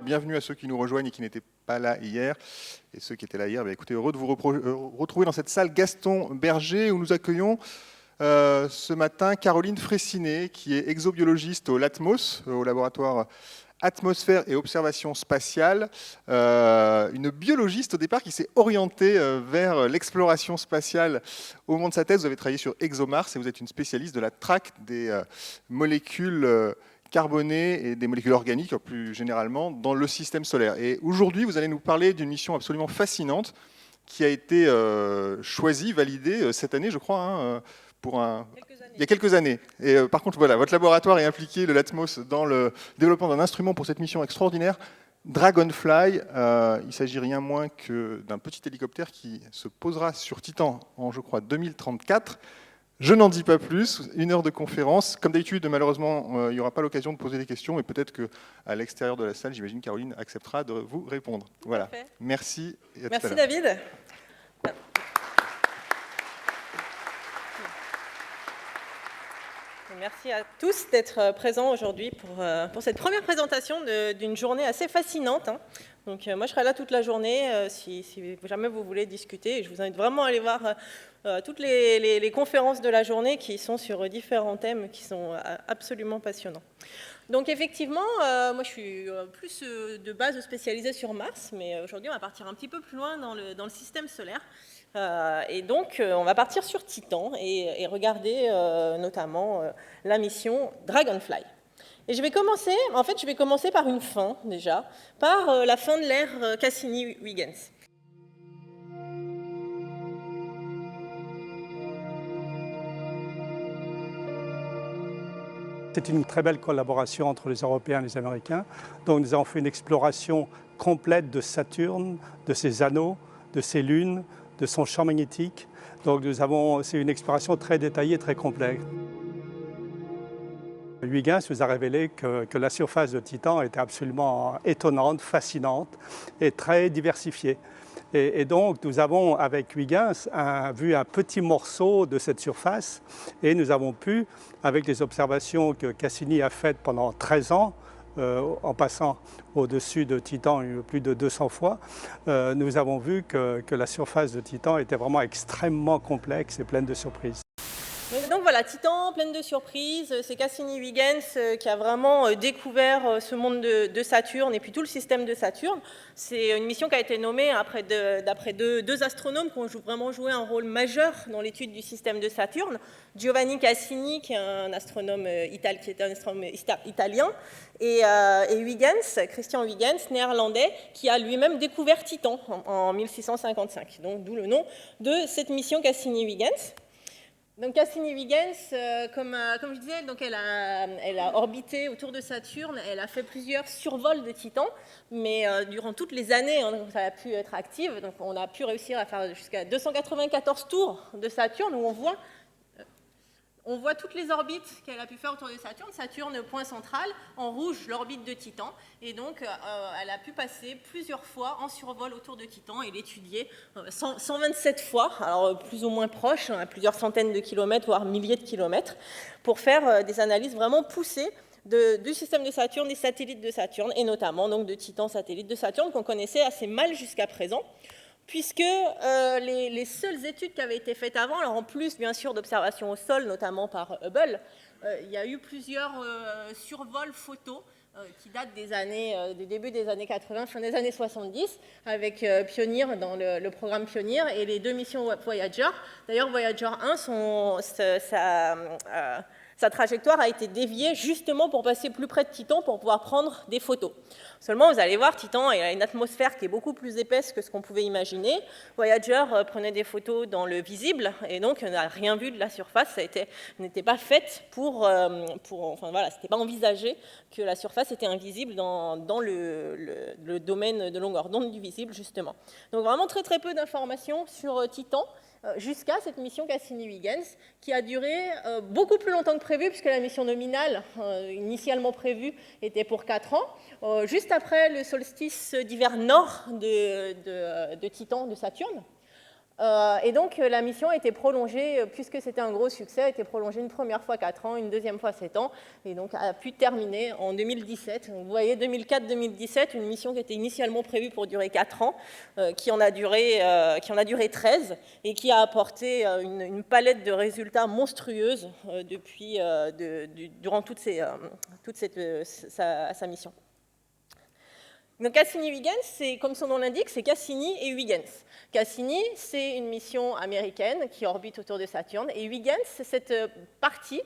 Bienvenue à ceux qui nous rejoignent et qui n'étaient pas là hier. Et ceux qui étaient là hier, écoutez, heureux de vous retrouver dans cette salle Gaston Berger où nous accueillons ce matin Caroline Fraissinet, qui est exobiologiste au LATMOS, au laboratoire Atmosphère et Observation Spatiale, une biologiste au départ qui s'est orientée vers l'exploration spatiale au moment de sa thèse. Vous avez travaillé sur ExoMars et vous êtes une spécialiste de la traque des molécules carbonées et des molécules organiques plus généralement dans le système solaire. Et aujourd'hui, vous allez nous parler d'une mission absolument fascinante qui a été choisie, validée cette année, je crois, pour il y a quelques années. Et par contre, voilà, votre laboratoire est impliqué, le LATMOS, dans le développement d'un instrument pour cette mission extraordinaire, Dragonfly. Il ne s'agit rien moins que d'un petit hélicoptère qui se posera sur Titan en, je crois, 2034. Je n'en dis pas plus, 1 heure de conférence. Comme d'habitude, malheureusement, il n'y aura pas l'occasion de poser des questions, mais peut-être qu'à l'extérieur de la salle, j'imagine Caroline acceptera de vous répondre. Voilà. Merci. Et à Merci tout à l'heure. David. Merci à tous d'être présents aujourd'hui pour cette première présentation d'une journée assez fascinante. Donc moi je serai là toute la journée si jamais vous voulez discuter. Et je vous invite vraiment à aller voir toutes les conférences de la journée qui sont sur différents thèmes qui sont absolument passionnants. Donc effectivement, moi je suis plus de base spécialisée sur Mars, mais aujourd'hui on va partir un petit peu plus loin dans le système solaire. Et donc on va partir sur Titan et regarder notamment la mission Dragonfly. Et je vais commencer par une fin déjà, par la fin de l'ère Cassini-Huygens. C'est une très belle collaboration entre les Européens et les Américains. Donc nous avons fait une exploration complète de Saturne, de ses anneaux, de ses lunes, de son champ magnétique. Donc c'est une exploration très détaillée, très complète. Huygens nous a révélé que la surface de Titan était absolument étonnante, fascinante et très diversifiée. Et donc, nous avons, avec Huygens, vu un petit morceau de cette surface et nous avons pu, avec les observations que Cassini a faites pendant 13 ans, en passant au-dessus de Titan plus de 200 fois, nous avons vu que la surface de Titan était vraiment extrêmement complexe et pleine de surprises. Donc voilà, Titan, pleine de surprises, c'est Cassini-Huygens qui a vraiment découvert ce monde de Saturne et puis tout le système de Saturne. C'est une mission qui a été nommée d'après deux astronomes qui ont vraiment joué un rôle majeur dans l'étude du système de Saturne. Giovanni Cassini, qui est un astronome italien, et Huygens, Christian Huygens, néerlandais, qui a lui-même découvert Titan en 1655. Donc d'où le nom de cette mission Cassini-Huygens. Donc Cassini-Huygens, comme je disais, donc elle a orbité autour de Saturne, elle a fait plusieurs survols de Titan, mais durant toutes les années, ça a pu être active, donc on a pu réussir à faire jusqu'à 294 tours de Saturne, où on voit toutes les orbites qu'elle a pu faire autour de Saturne. Saturne, point central, en rouge, l'orbite de Titan. Et donc, elle a pu passer plusieurs fois en survol autour de Titan et l'étudier 127 fois, alors plus ou moins proche, à plusieurs centaines de kilomètres, voire milliers de kilomètres, pour faire des analyses vraiment poussées du système de Saturne, des satellites de Saturne, et notamment donc, de Titan, satellite de Saturne, qu'on connaissait assez mal jusqu'à présent, puisque les seules études qui avaient été faites avant, alors en plus bien sûr d'observations au sol, notamment par Hubble, il y a eu plusieurs survols photos qui datent du début des années 80, fin des années 70, avec Pioneer dans le programme Pioneer et les 2 missions Voyager. D'ailleurs, Voyager 1, sa trajectoire a été déviée justement pour passer plus près de Titan pour pouvoir prendre des photos. Seulement, vous allez voir, Titan a une atmosphère qui est beaucoup plus épaisse que ce qu'on pouvait imaginer. Voyager prenait des photos dans le visible et donc on n'a rien vu de la surface. Ça n'était pas fait enfin voilà, c'était pas envisagé que la surface était invisible dans le domaine de longueur d'onde du visible justement. Donc vraiment très très peu d'informations sur Titan. Jusqu'à cette mission Cassini-Huygens, qui a duré beaucoup plus longtemps que prévu, puisque la mission nominale, initialement prévue, était pour 4 ans, juste après le solstice d'hiver nord de Titan, de Saturne. Et donc, la mission a été prolongée, puisque c'était un gros succès, a été prolongée une première fois 4 ans, une deuxième fois 7 ans, et donc a pu terminer en 2017. Donc, vous voyez, 2004-2017, une mission qui était initialement prévue pour durer 4 ans, qui en a duré 13, et qui a apporté une palette de résultats monstrueuse durant toute sa mission. Donc Cassini-Huygens, c'est, comme son nom l'indique, c'est Cassini et Huygens. Cassini, c'est une mission américaine qui orbite autour de Saturne, et Huygens, c'est cette partie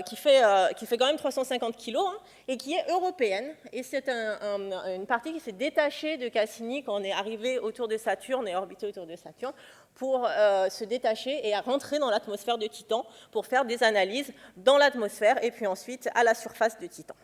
qui fait quand même 350 kg, hein, et qui est européenne. Et c'est une partie qui s'est détachée de Cassini quand on est arrivé autour de Saturne et orbité autour de Saturne, pour se détacher et à rentrer dans l'atmosphère de Titan pour faire des analyses dans l'atmosphère et puis ensuite à la surface de Titan.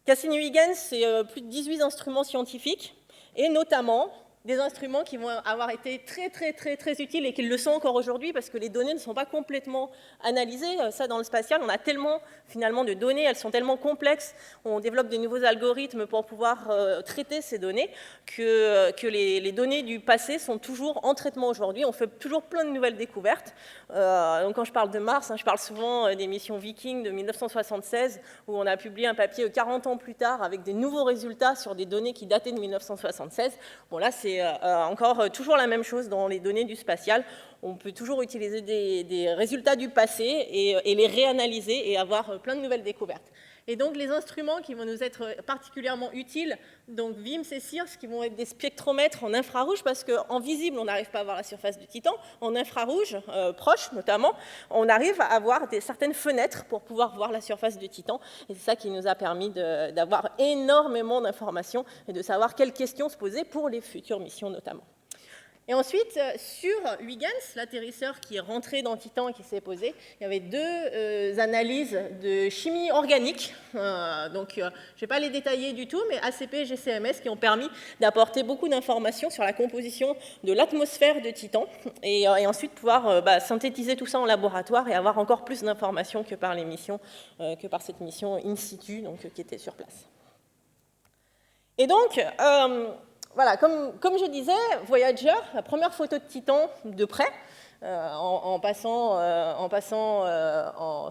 Cassini-Huygens, c'est plus de 18 instruments scientifiques, et notamment des instruments qui vont avoir été très utiles et qui le sont encore aujourd'hui parce que les données ne sont pas complètement analysées. Ça, dans le spatial, on a tellement finalement de données, elles sont tellement complexes, on développe des nouveaux algorithmes pour pouvoir traiter ces données que les données du passé sont toujours en traitement aujourd'hui. On fait toujours plein de nouvelles découvertes. Donc quand je parle de Mars, je parle souvent des missions Viking de 1976 où on a publié un papier 40 ans plus tard avec des nouveaux résultats sur des données qui dataient de 1976. Bon là, c'est encore toujours la même chose dans les données du spatial. On peut toujours utiliser des résultats du passé et les réanalyser et avoir plein de nouvelles découvertes. Et donc, les instruments qui vont nous être particulièrement utiles, donc VIMS et CIRS, qui vont être des spectromètres en infrarouge, parce qu'en visible, on n'arrive pas à voir la surface du Titan. En infrarouge, proche notamment, on arrive à avoir certaines fenêtres pour pouvoir voir la surface du Titan. Et c'est ça qui nous a permis d'avoir énormément d'informations et de savoir quelles questions se poser pour les futures missions notamment. Et ensuite, sur Huygens, l'atterrisseur qui est rentré dans Titan et qui s'est posé, il y avait deux analyses de chimie organique. Donc, je ne vais pas les détailler du tout, mais ACP et GCMS qui ont permis d'apporter beaucoup d'informations sur la composition de l'atmosphère de Titan et ensuite pouvoir synthétiser tout ça en laboratoire et avoir encore plus d'informations que par cette mission in situ, donc, qui était sur place. Et donc, voilà, comme je disais, Voyager, la première photo de Titan de près, en passant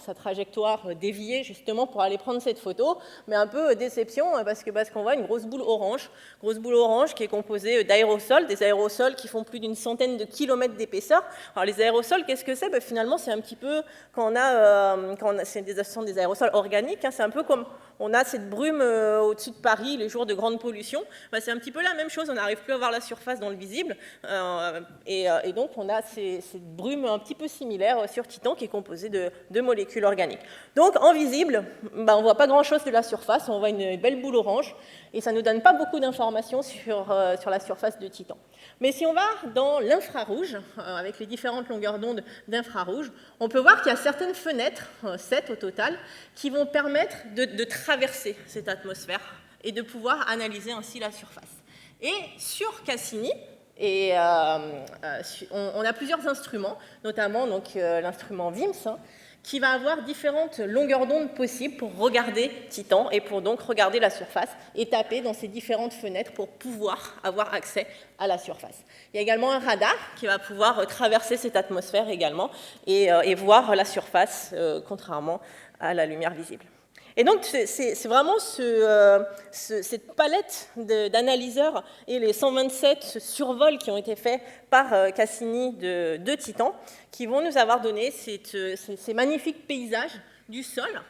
sa trajectoire déviée justement pour aller prendre cette photo, mais un peu déception parce qu'on voit une grosse boule orange qui est composée d'aérosols, des aérosols qui font plus d'une centaine de kilomètres d'épaisseur. Alors les aérosols, qu'est-ce que c'est? Finalement, c'est un petit peu ce sont des aérosols organiques, c'est un peu comme on a cette brume au-dessus de Paris les jours de grande pollution. C'est un petit peu la même chose, on n'arrive plus à voir la surface dans le visible, et donc on a cette brume un petit peu similaire sur Titan qui est composée de molécules organiques. Donc en visible, on ne voit pas grand-chose de la surface, on voit une belle boule orange, et ça ne nous donne pas beaucoup d'informations sur la surface de Titan. Mais si on va dans l'infrarouge, avec les différentes longueurs d'onde d'infrarouge, on peut voir qu'il y a certaines fenêtres, 7 au total, qui vont permettre de traverser cette atmosphère et de pouvoir analyser ainsi la surface. Et sur Cassini, on a plusieurs instruments, notamment l'instrument VIMS, qui va avoir différentes longueurs d'onde possibles pour regarder Titan et pour donc regarder la surface et taper dans ces différentes fenêtres pour pouvoir avoir accès à la surface. Il y a également un radar qui va pouvoir traverser cette atmosphère également et voir la surface, contrairement à la lumière visible. Et donc, c'est vraiment cette palette d'analyseurs et les 127 survols qui ont été faits par Cassini de Titan qui vont nous avoir donné ces magnifiques paysages du sol,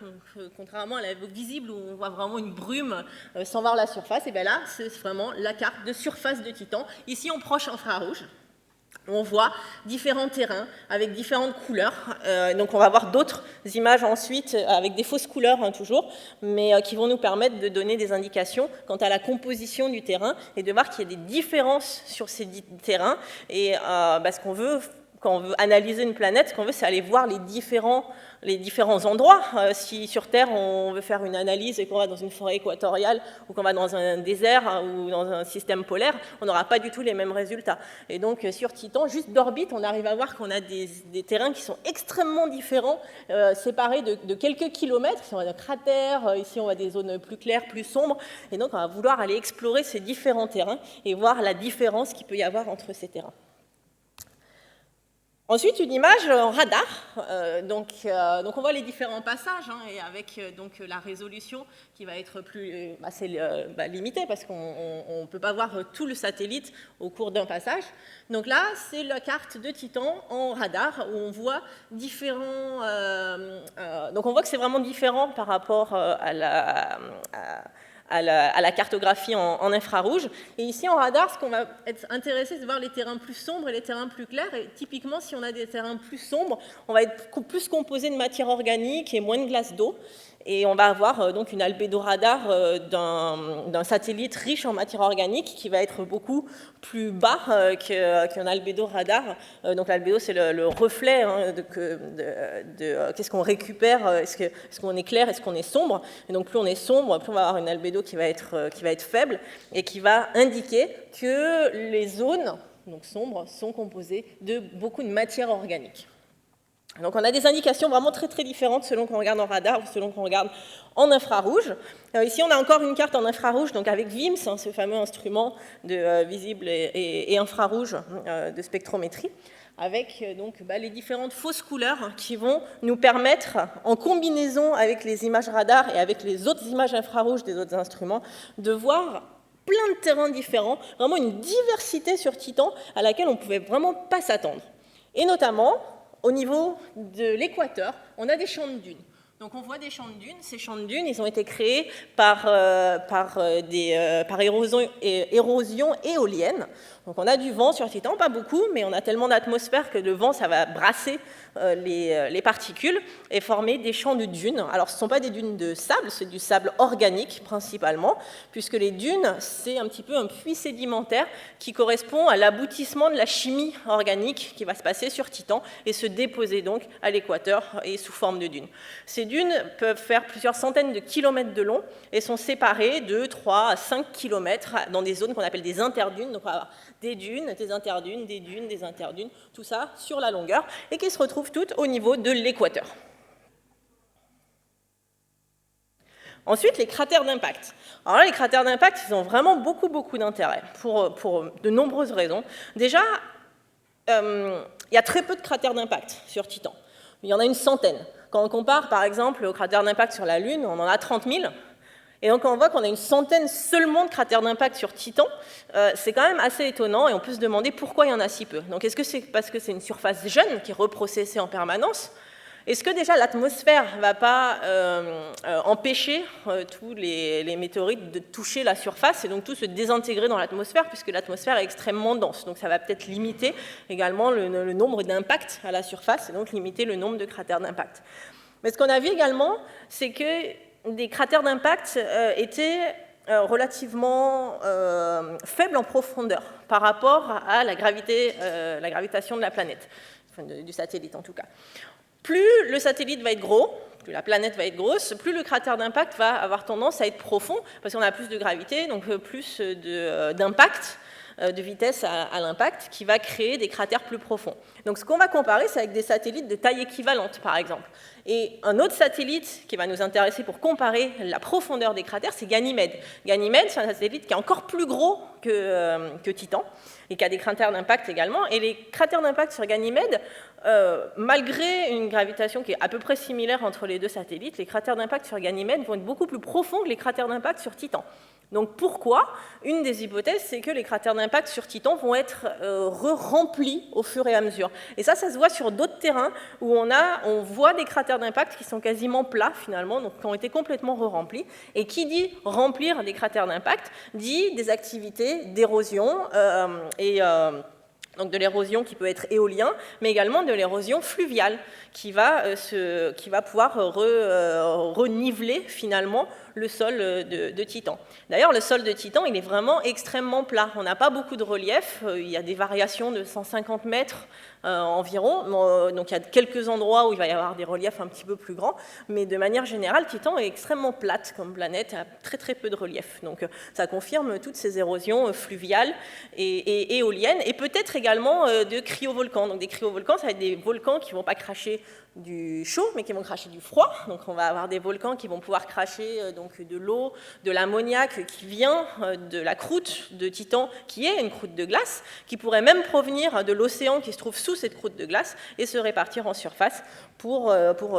contrairement à la visible où on voit vraiment une brume sans voir la surface. Et bien là, c'est vraiment la carte de surface de Titan, ici en proche infrarouge. On voit différents terrains avec différentes couleurs. Donc on va voir d'autres images ensuite avec des fausses couleurs toujours, mais qui vont nous permettre de donner des indications quant à la composition du terrain et de voir qu'il y a des différences sur ces terrains. Et ce qu'on veut, quand on veut analyser une planète, ce qu'on veut, c'est aller voir les différents endroits. Si sur Terre, on veut faire une analyse et qu'on va dans une forêt équatoriale ou qu'on va dans un désert ou dans un système polaire, on n'aura pas du tout les mêmes résultats. Et donc, sur Titan, juste d'orbite, on arrive à voir qu'on a des terrains qui sont extrêmement différents, séparés de quelques kilomètres. Ici, on a un cratère, ici, on a des zones plus claires, plus sombres. Et donc, on va vouloir aller explorer ces différents terrains et voir la différence qu'il peut y avoir entre ces terrains. Ensuite, une image en radar, donc on voit les différents passages, hein, et avec donc la résolution qui va être plus limitée, parce qu'on ne peut pas voir tout le satellite au cours d'un passage. Donc là, c'est la carte de Titan en radar, où on voit différents... donc on voit que c'est vraiment différent par rapport à la cartographie en infrarouge. Et ici, en radar, ce qu'on va être intéressé, c'est de voir les terrains plus sombres et les terrains plus clairs. Et typiquement, si on a des terrains plus sombres, on va être plus composé de matière organique et moins de glace d'eau. Et on va avoir donc une albédo radar d'un satellite riche en matière organique qui va être beaucoup plus bas qu'un albédo radar. Donc l'albédo, c'est le reflet, hein, de qu'est-ce qu'on récupère, est-ce qu'on est clair, est-ce qu'on est sombre. Et donc plus on est sombre, plus on va avoir une albédo qui va être faible et qui va indiquer que les zones donc sombres sont composées de beaucoup de matière organique. Donc on a des indications vraiment très très différentes selon qu'on regarde en radar ou selon qu'on regarde en infrarouge. Ici on a encore une carte en infrarouge, donc avec VIMS, hein, ce fameux instrument de visible et infrarouge de spectrométrie, avec donc les différentes fausses couleurs qui vont nous permettre, en combinaison avec les images radar et avec les autres images infrarouges des autres instruments, de voir plein de terrains différents, vraiment une diversité sur Titan à laquelle on ne pouvait vraiment pas s'attendre. Et notamment, au niveau de l'équateur, on a des champs de dunes. Donc on voit des champs de dunes. Ces champs de dunes, ils ont été créés par érosion éolienne. Donc on a du vent sur Titan, pas beaucoup, mais on a tellement d'atmosphère que le vent, ça va brasser les particules et former des champs de dunes. Alors ce ne sont pas des dunes de sable, c'est du sable organique principalement, puisque les dunes, c'est un petit peu un puits sédimentaire qui correspond à l'aboutissement de la chimie organique qui va se passer sur Titan et se déposer donc à l'équateur et sous forme de dunes. Ces dunes peuvent faire plusieurs centaines de kilomètres de long et sont séparées de 3 à 5 kilomètres dans des zones qu'on appelle des interdunes. Donc on va avoir des dunes, des interdunes, des dunes, des interdunes, tout ça sur la longueur, et qui se retrouvent toutes au niveau de l'équateur. Ensuite, les cratères d'impact. Alors là, les cratères d'impact, ils ont vraiment beaucoup d'intérêt, pour de nombreuses raisons. Déjà, il y a très peu de cratères d'impact sur Titan. Il y en a une centaine. Quand on compare, par exemple, aux cratères d'impact sur la Lune, on en a 30 000. Et donc, on voit qu'on a une centaine seulement de cratères d'impact sur Titan. C'est quand même assez étonnant et on peut se demander pourquoi il y en a si peu. Donc, est-ce que c'est parce que c'est une surface jeune qui est reprocessée en permanence? Est-ce que déjà l'atmosphère ne va pas empêcher tous les météorites de toucher la surface et donc tout se désintégrer dans l'atmosphère, puisque l'atmosphère est extrêmement dense. Donc, ça va peut-être limiter également le nombre d'impacts à la surface et donc limiter le nombre de cratères d'impact. Mais ce qu'on a vu également, c'est que des cratères d'impact étaient relativement faibles en profondeur par rapport à la gravitation de la planète, enfin du satellite en tout cas. Plus le satellite va être gros, plus la planète va être grosse, plus le cratère d'impact va avoir tendance à être profond, parce qu'on a plus de gravité, donc plus d'impact, de vitesse à l'impact, qui va créer des cratères plus profonds. Donc ce qu'on va comparer, c'est avec des satellites de taille équivalente, par exemple. Et un autre satellite qui va nous intéresser pour comparer la profondeur des cratères, c'est Ganymède. Ganymède, c'est un satellite qui est encore plus gros que Titan, et qui a des cratères d'impact également. Et les cratères d'impact sur Ganymède, malgré une gravitation qui est à peu près similaire entre les deux satellites, les cratères d'impact sur Ganymède vont être beaucoup plus profonds que les cratères d'impact sur Titan. Donc pourquoi? Une des hypothèses, c'est que les cratères d'impact sur Titan vont être remplis au fur et à mesure. Et ça se voit sur d'autres terrains où on voit des cratères d'impact qui sont quasiment plats finalement, donc qui ont été complètement re-remplis. Et qui dit remplir des cratères d'impact dit des activités d'érosion donc de l'érosion qui peut être éolien, mais également de l'érosion fluviale qui va pouvoir reniveler finalement le sol de Titan. D'ailleurs, le sol de Titan, il est vraiment extrêmement plat. On n'a pas beaucoup de relief. Il y a des variations de 150 mètres environ. Donc, il y a quelques endroits où il va y avoir des reliefs un petit peu plus grands. Mais de manière générale, Titan est extrêmement plate comme planète, a très peu de relief. Donc, ça confirme toutes ces érosions fluviales et éoliennes. Et peut-être également de cryovolcans. Donc, des cryovolcans, ça va être des volcans qui ne vont pas cracher du chaud, mais qui vont cracher du froid. Donc on va avoir des volcans qui vont pouvoir cracher donc, de l'eau, de l'ammoniac qui vient de la croûte de Titan, qui est une croûte de glace, qui pourrait même provenir de l'océan qui se trouve sous cette croûte de glace et se répartir en surface pour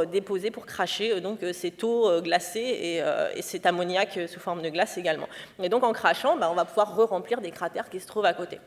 déposer, pour cracher donc, cette eau glacée et cet ammoniac sous forme de glace également. Et donc en crachant, on va pouvoir re-remplir des cratères qui se trouvent à côté.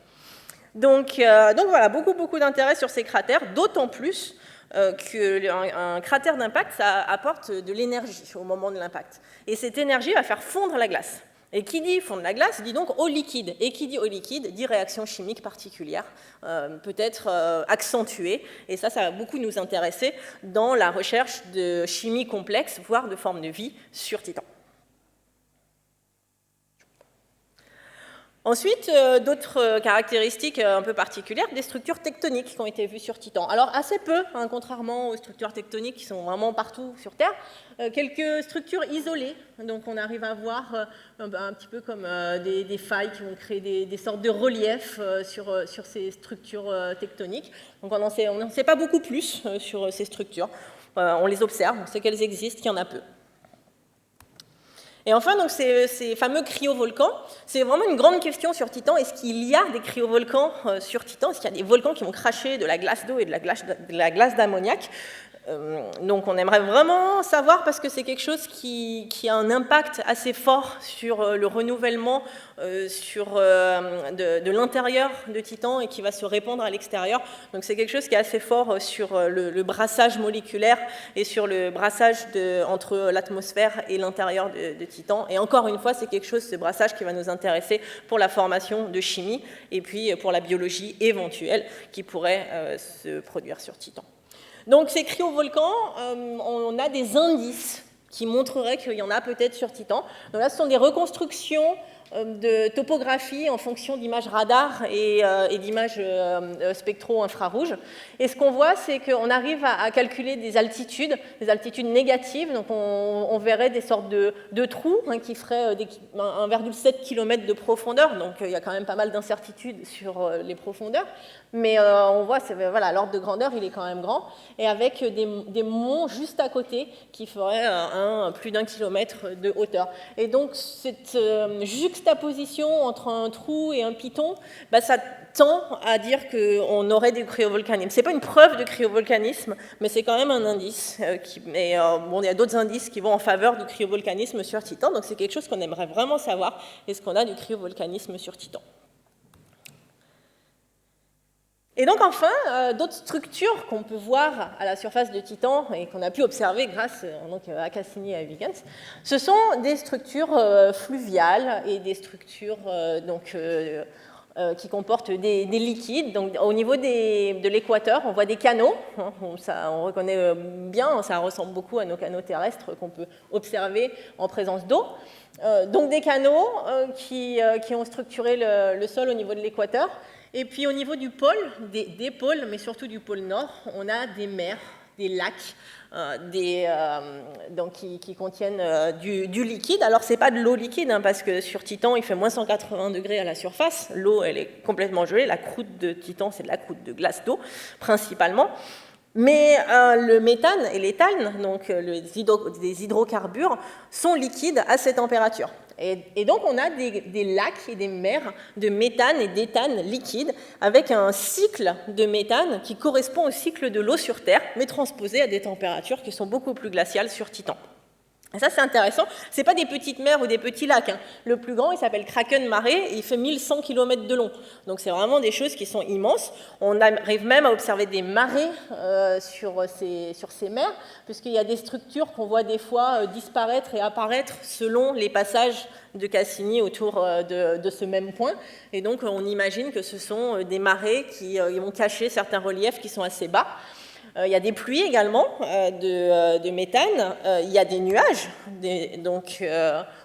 Donc voilà, beaucoup d'intérêt sur ces cratères, d'autant plus qu'un cratère d'impact, ça apporte de l'énergie au moment de l'impact. Et cette énergie va faire fondre la glace. Et qui dit fondre la glace, dit donc eau liquide. Et qui dit eau liquide, dit réaction chimique particulière, peut-être accentuée. Et ça va beaucoup nous intéresser dans la recherche de chimie complexe, voire de formes de vie sur Titan. Ensuite, d'autres caractéristiques un peu particulières, des structures tectoniques qui ont été vues sur Titan. Alors assez peu, hein, contrairement aux structures tectoniques qui sont vraiment partout sur Terre, quelques structures isolées, donc on arrive à voir un petit peu comme des failles qui vont créer des sortes de reliefs sur ces structures tectoniques. Donc on n'en sait pas beaucoup plus sur ces structures. On les observe, on sait qu'elles existent, qu'il y en a peu. Et enfin, donc, ces fameux cryovolcans, c'est vraiment une grande question sur Titan. Est-ce qu'il y a des cryovolcans sur Titan? Est-ce qu'il y a des volcans qui vont cracher de la glace d'eau et de la glace d'ammoniac? Donc on aimerait vraiment savoir parce que c'est quelque chose qui a un impact assez fort sur le renouvellement de l'intérieur de Titan et qui va se répandre à l'extérieur. Donc c'est quelque chose qui est assez fort sur le brassage moléculaire et sur le brassage entre l'atmosphère et l'intérieur de Titan. Et encore une fois, c'est quelque chose, ce brassage, qui va nous intéresser pour la formation de chimie et puis pour la biologie éventuelle qui pourrait se produire sur Titan. Donc ces cryovolcans, on a des indices qui montreraient qu'il y en a peut-être sur Titan. Donc là, ce sont des reconstructions de topographie en fonction d'images radar et d'images spectro-infrarouges. Et ce qu'on voit, c'est qu'on arrive à calculer des altitudes négatives. Donc on verrait des sortes de trous qui feraient 1,7 km de profondeur. Donc il y a quand même pas mal d'incertitudes sur les profondeurs. Mais on voit, voilà, l'ordre de grandeur, il est quand même grand. Et avec des monts juste à côté qui feraient plus d'1 kilomètre de hauteur. Et donc cette juxtaposition entre un trou et un piton, ça tend à dire qu'on aurait du cryovolcanisme. Ce n'est pas une preuve de cryovolcanisme, mais c'est quand même un indice. Il y a d'autres indices qui vont en faveur du cryovolcanisme sur Titan, donc c'est quelque chose qu'on aimerait vraiment savoir, est-ce qu'on a du cryovolcanisme sur Titan. Et donc enfin, d'autres structures qu'on peut voir à la surface de Titan et qu'on a pu observer grâce à Cassini et à Huygens, ce sont des structures fluviales et des structures qui comportent des liquides. Donc, au niveau de l'équateur, on voit des canaux. On reconnaît bien, ça ressemble beaucoup à nos canaux terrestres qu'on peut observer en présence d'eau. Donc des canaux qui ont structuré le sol au niveau de l'équateur. Et puis au niveau du pôle, des pôles, mais surtout du pôle nord, on a des mers, des lacs, qui contiennent du liquide. Alors ce n'est pas de l'eau liquide, parce que sur Titan, il fait moins 180 degrés à la surface. L'eau, elle est complètement gelée. La croûte de Titan, c'est de la croûte de glace d'eau, principalement. Mais le méthane et l'éthane, donc des hydrocarbures, sont liquides à ces températures. Et donc on a des lacs et des mers de méthane et d'éthane liquides avec un cycle de méthane qui correspond au cycle de l'eau sur Terre, mais transposé à des températures qui sont beaucoup plus glaciales sur Titan. Et ça, c'est intéressant. Ce n'est pas des petites mers ou des petits lacs. Le plus grand, il s'appelle Kraken Mare et il fait 1100 km de long. Donc, c'est vraiment des choses qui sont immenses. On arrive même à observer des marées sur ces mers, puisqu'il y a des structures qu'on voit des fois disparaître et apparaître selon les passages de Cassini autour de ce même point. Et donc, on imagine que ce sont des marées qui vont cacher certains reliefs qui sont assez bas. Il y a des pluies également de méthane, il y a des nuages, donc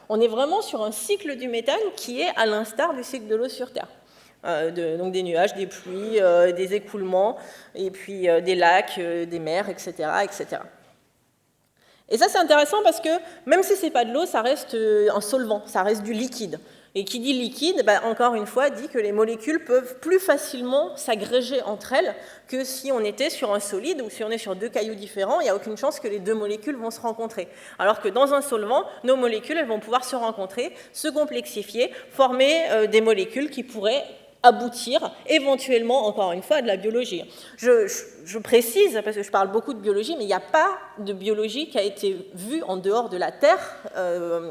on est vraiment sur un cycle du méthane qui est à l'instar du cycle de l'eau sur Terre. Donc des nuages, des pluies, des écoulements, et puis des lacs, des mers, etc., etc. Et ça, c'est intéressant parce que même si ce n'est pas de l'eau, ça reste un solvant, ça reste du liquide. Et qui dit liquide, encore une fois, dit que les molécules peuvent plus facilement s'agréger entre elles que si on était sur un solide ou si on est sur deux cailloux différents, il n'y a aucune chance que les deux molécules vont se rencontrer. Alors que dans un solvant, nos molécules elles vont pouvoir se rencontrer, se complexifier, former des molécules qui pourraient aboutir éventuellement, encore une fois, à de la biologie. Je précise, parce que je parle beaucoup de biologie, mais il n'y a pas de biologie qui a été vue en dehors de la Terre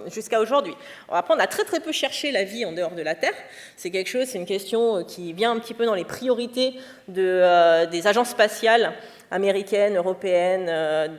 jusqu'à aujourd'hui. Après, on a très très peu cherché la vie en dehors de la Terre. C'est une question qui vient un petit peu dans les priorités des agences spatiales américaines, européennes,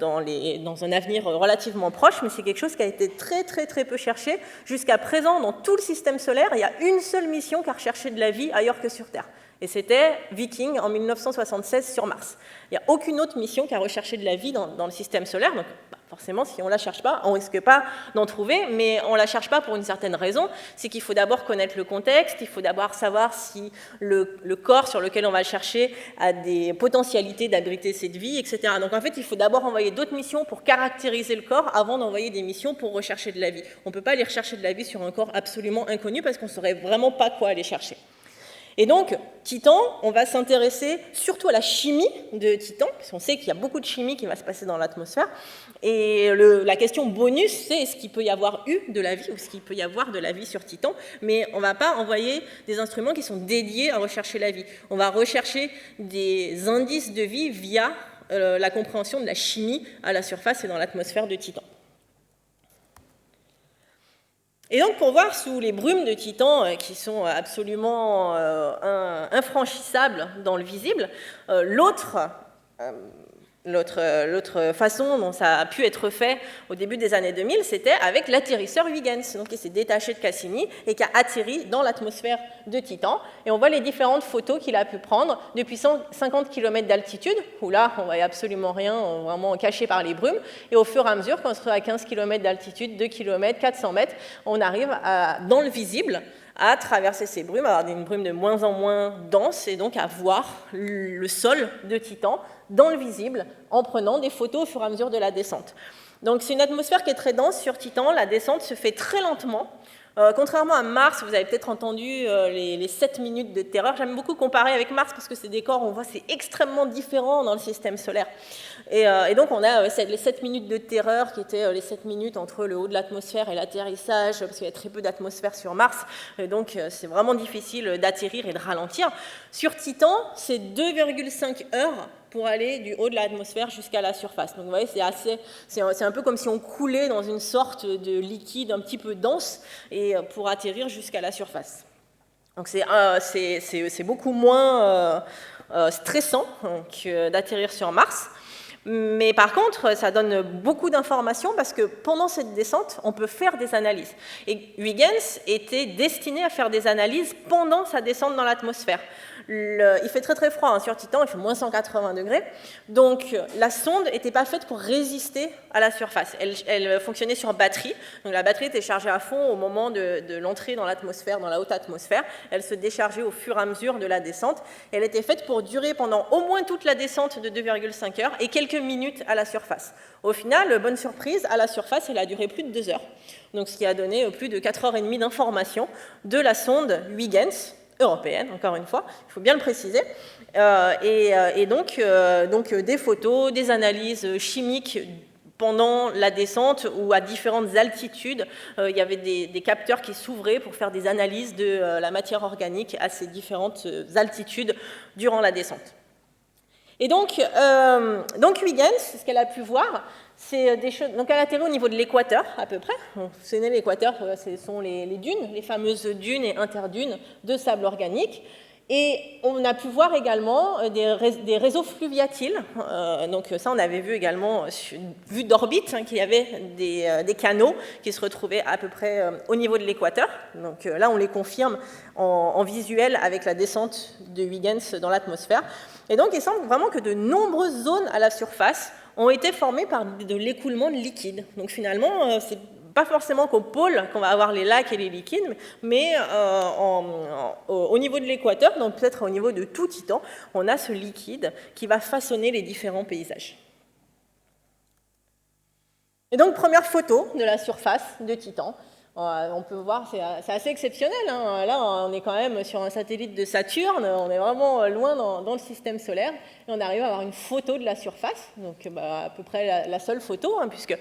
dans un avenir relativement proche, mais c'est quelque chose qui a été très très très peu cherché. Jusqu'à présent, dans tout le système solaire, il y a une seule mission qui a recherché de la vie ailleurs que sur Terre. Et c'était Viking en 1976 sur Mars. Il n'y a aucune autre mission qui a recherché de la vie dans le système solaire. Donc, forcément, si on ne la cherche pas, on ne risque pas d'en trouver, mais on ne la cherche pas pour une certaine raison, c'est qu'il faut d'abord connaître le contexte, il faut d'abord savoir si le corps sur lequel on va le chercher a des potentialités d'abriter cette vie, etc. Donc en fait, il faut d'abord envoyer d'autres missions pour caractériser le corps avant d'envoyer des missions pour rechercher de la vie. On ne peut pas aller rechercher de la vie sur un corps absolument inconnu parce qu'on ne saurait vraiment pas quoi aller chercher. Et donc, Titan, on va s'intéresser surtout à la chimie de Titan, parce qu'on sait qu'il y a beaucoup de chimie qui va se passer dans l'atmosphère. Et la question bonus, c'est est-ce qu'il peut y avoir eu de la vie, ou est-ce qu'il peut y avoir de la vie sur Titan, mais on ne va pas envoyer des instruments qui sont dédiés à rechercher la vie. On va rechercher des indices de vie via la compréhension de la chimie à la surface et dans l'atmosphère de Titan. Et donc, pour voir sous les brumes de Titan, qui sont absolument infranchissables dans le visible, l'autre façon dont ça a pu être fait au début des années 2000, c'était avec l'atterrisseur Huygens, donc qui s'est détaché de Cassini et qui a atterri dans l'atmosphère de Titan. Et on voit les différentes photos qu'il a pu prendre depuis 150 km d'altitude, où là, on ne voyait absolument rien, vraiment caché par les brumes. Et au fur et à mesure, quand on se trouve à 15 km d'altitude, 2 km, 400 mètres, on arrive dans le visible, à traverser ces brumes, à avoir une brume de moins en moins dense, et donc à voir le sol de Titan dans le visible, en prenant des photos au fur et à mesure de la descente. Donc c'est une atmosphère qui est très dense sur Titan, la descente se fait très lentement. Contrairement à Mars, vous avez peut-être entendu les 7 minutes de terreur. J'aime beaucoup comparer avec Mars parce que ces décors, on voit, c'est extrêmement différent dans le système solaire. Et donc, on a les 7 minutes de terreur qui étaient les 7 minutes entre le haut de l'atmosphère et l'atterrissage, parce qu'il y a très peu d'atmosphère sur Mars. Et donc, c'est vraiment difficile d'atterrir et de ralentir. Sur Titan, c'est 2,5 heures pour aller du haut de l'atmosphère jusqu'à la surface. Donc vous voyez, c'est un peu comme si on coulait dans une sorte de liquide un petit peu dense et pour atterrir jusqu'à la surface. Donc c'est beaucoup moins stressant que d'atterrir sur Mars. Mais par contre, ça donne beaucoup d'informations parce que pendant cette descente, on peut faire des analyses. Et Huygens était destiné à faire des analyses pendant sa descente dans l'atmosphère. Il fait très très froid sur Titan, il fait moins 180 degrés. Donc la sonde n'était pas faite pour résister à la surface. Elle fonctionnait sur batterie. Donc la batterie était chargée à fond au moment de l'entrée dans l'atmosphère, dans la haute atmosphère. Elle se déchargeait au fur et à mesure de la descente. Elle était faite pour durer pendant au moins toute la descente de 2,5 heures et quelques minutes à la surface. Au final, bonne surprise, à la surface, elle a duré plus de 2 heures. Donc ce qui a donné plus de 4h30 d'informations de la sonde Huygens, européenne, encore une fois, il faut bien le préciser, et donc des photos, des analyses chimiques pendant la descente ou à différentes altitudes. Il y avait des capteurs qui s'ouvraient pour faire des analyses de la matière organique à ces différentes altitudes durant la descente. Et donc Huygens, ce qu'elle a pu voir, c'est des choses. Donc elle atterrit au niveau de l'équateur, à peu près. Vous savez, l'équateur, ce sont les dunes, les fameuses dunes et interdunes de sable organique. Et on a pu voir également des réseaux fluviatiles. Donc ça, on avait vu également, vu d'orbite, qu'il y avait des canaux qui se retrouvaient à peu près au niveau de l'équateur. Donc là, on les confirme en visuel avec la descente de Huygens dans l'atmosphère. Et donc, il semble vraiment que de nombreuses zones à la surface ont été formées par de l'écoulement de liquide. Donc finalement, c'est pas forcément qu'au pôle qu'on va avoir les lacs et les liquides, mais au niveau de l'équateur, donc peut-être au niveau de tout Titan, on a ce liquide qui va façonner les différents paysages. Et donc, première photo de la surface de Titan. On peut voir, c'est assez exceptionnel. Hein. Là, on est quand même sur un satellite de Saturne, on est vraiment loin dans le système solaire, et on arrive à avoir une photo de la surface, donc à peu près la seule photo, hein, puisque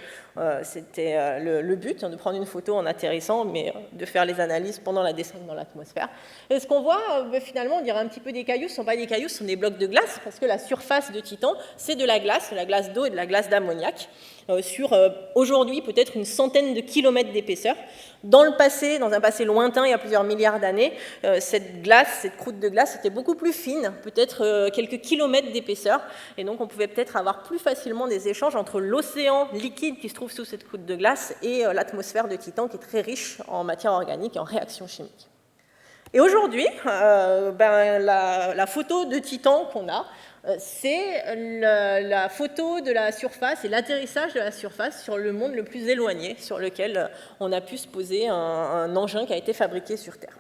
c'était le but, hein, de prendre une photo en atterrissant, mais de faire les analyses pendant la descente dans l'atmosphère. Et ce qu'on voit, finalement, on dirait un petit peu des cailloux, ce ne sont pas des cailloux, ce sont des blocs de glace, parce que la surface de Titan, c'est de la glace d'eau et de la glace d'ammoniac, sur aujourd'hui peut-être une centaine de kilomètres d'épaisseur. Dans le passé, dans un passé lointain, il y a plusieurs milliards d'années, cette croûte de glace était beaucoup plus fine, peut-être quelques kilomètres d'épaisseur, et donc on pouvait peut-être avoir plus facilement des échanges entre l'océan liquide qui se trouve sous cette croûte de glace et l'atmosphère de Titan qui est très riche en matière organique et en réactions chimiques. Et aujourd'hui, la photo de Titan qu'on a, c'est la photo de la surface et l'atterrissage de la surface sur le monde le plus éloigné sur lequel on a pu se poser un engin qui a été fabriqué sur Terre.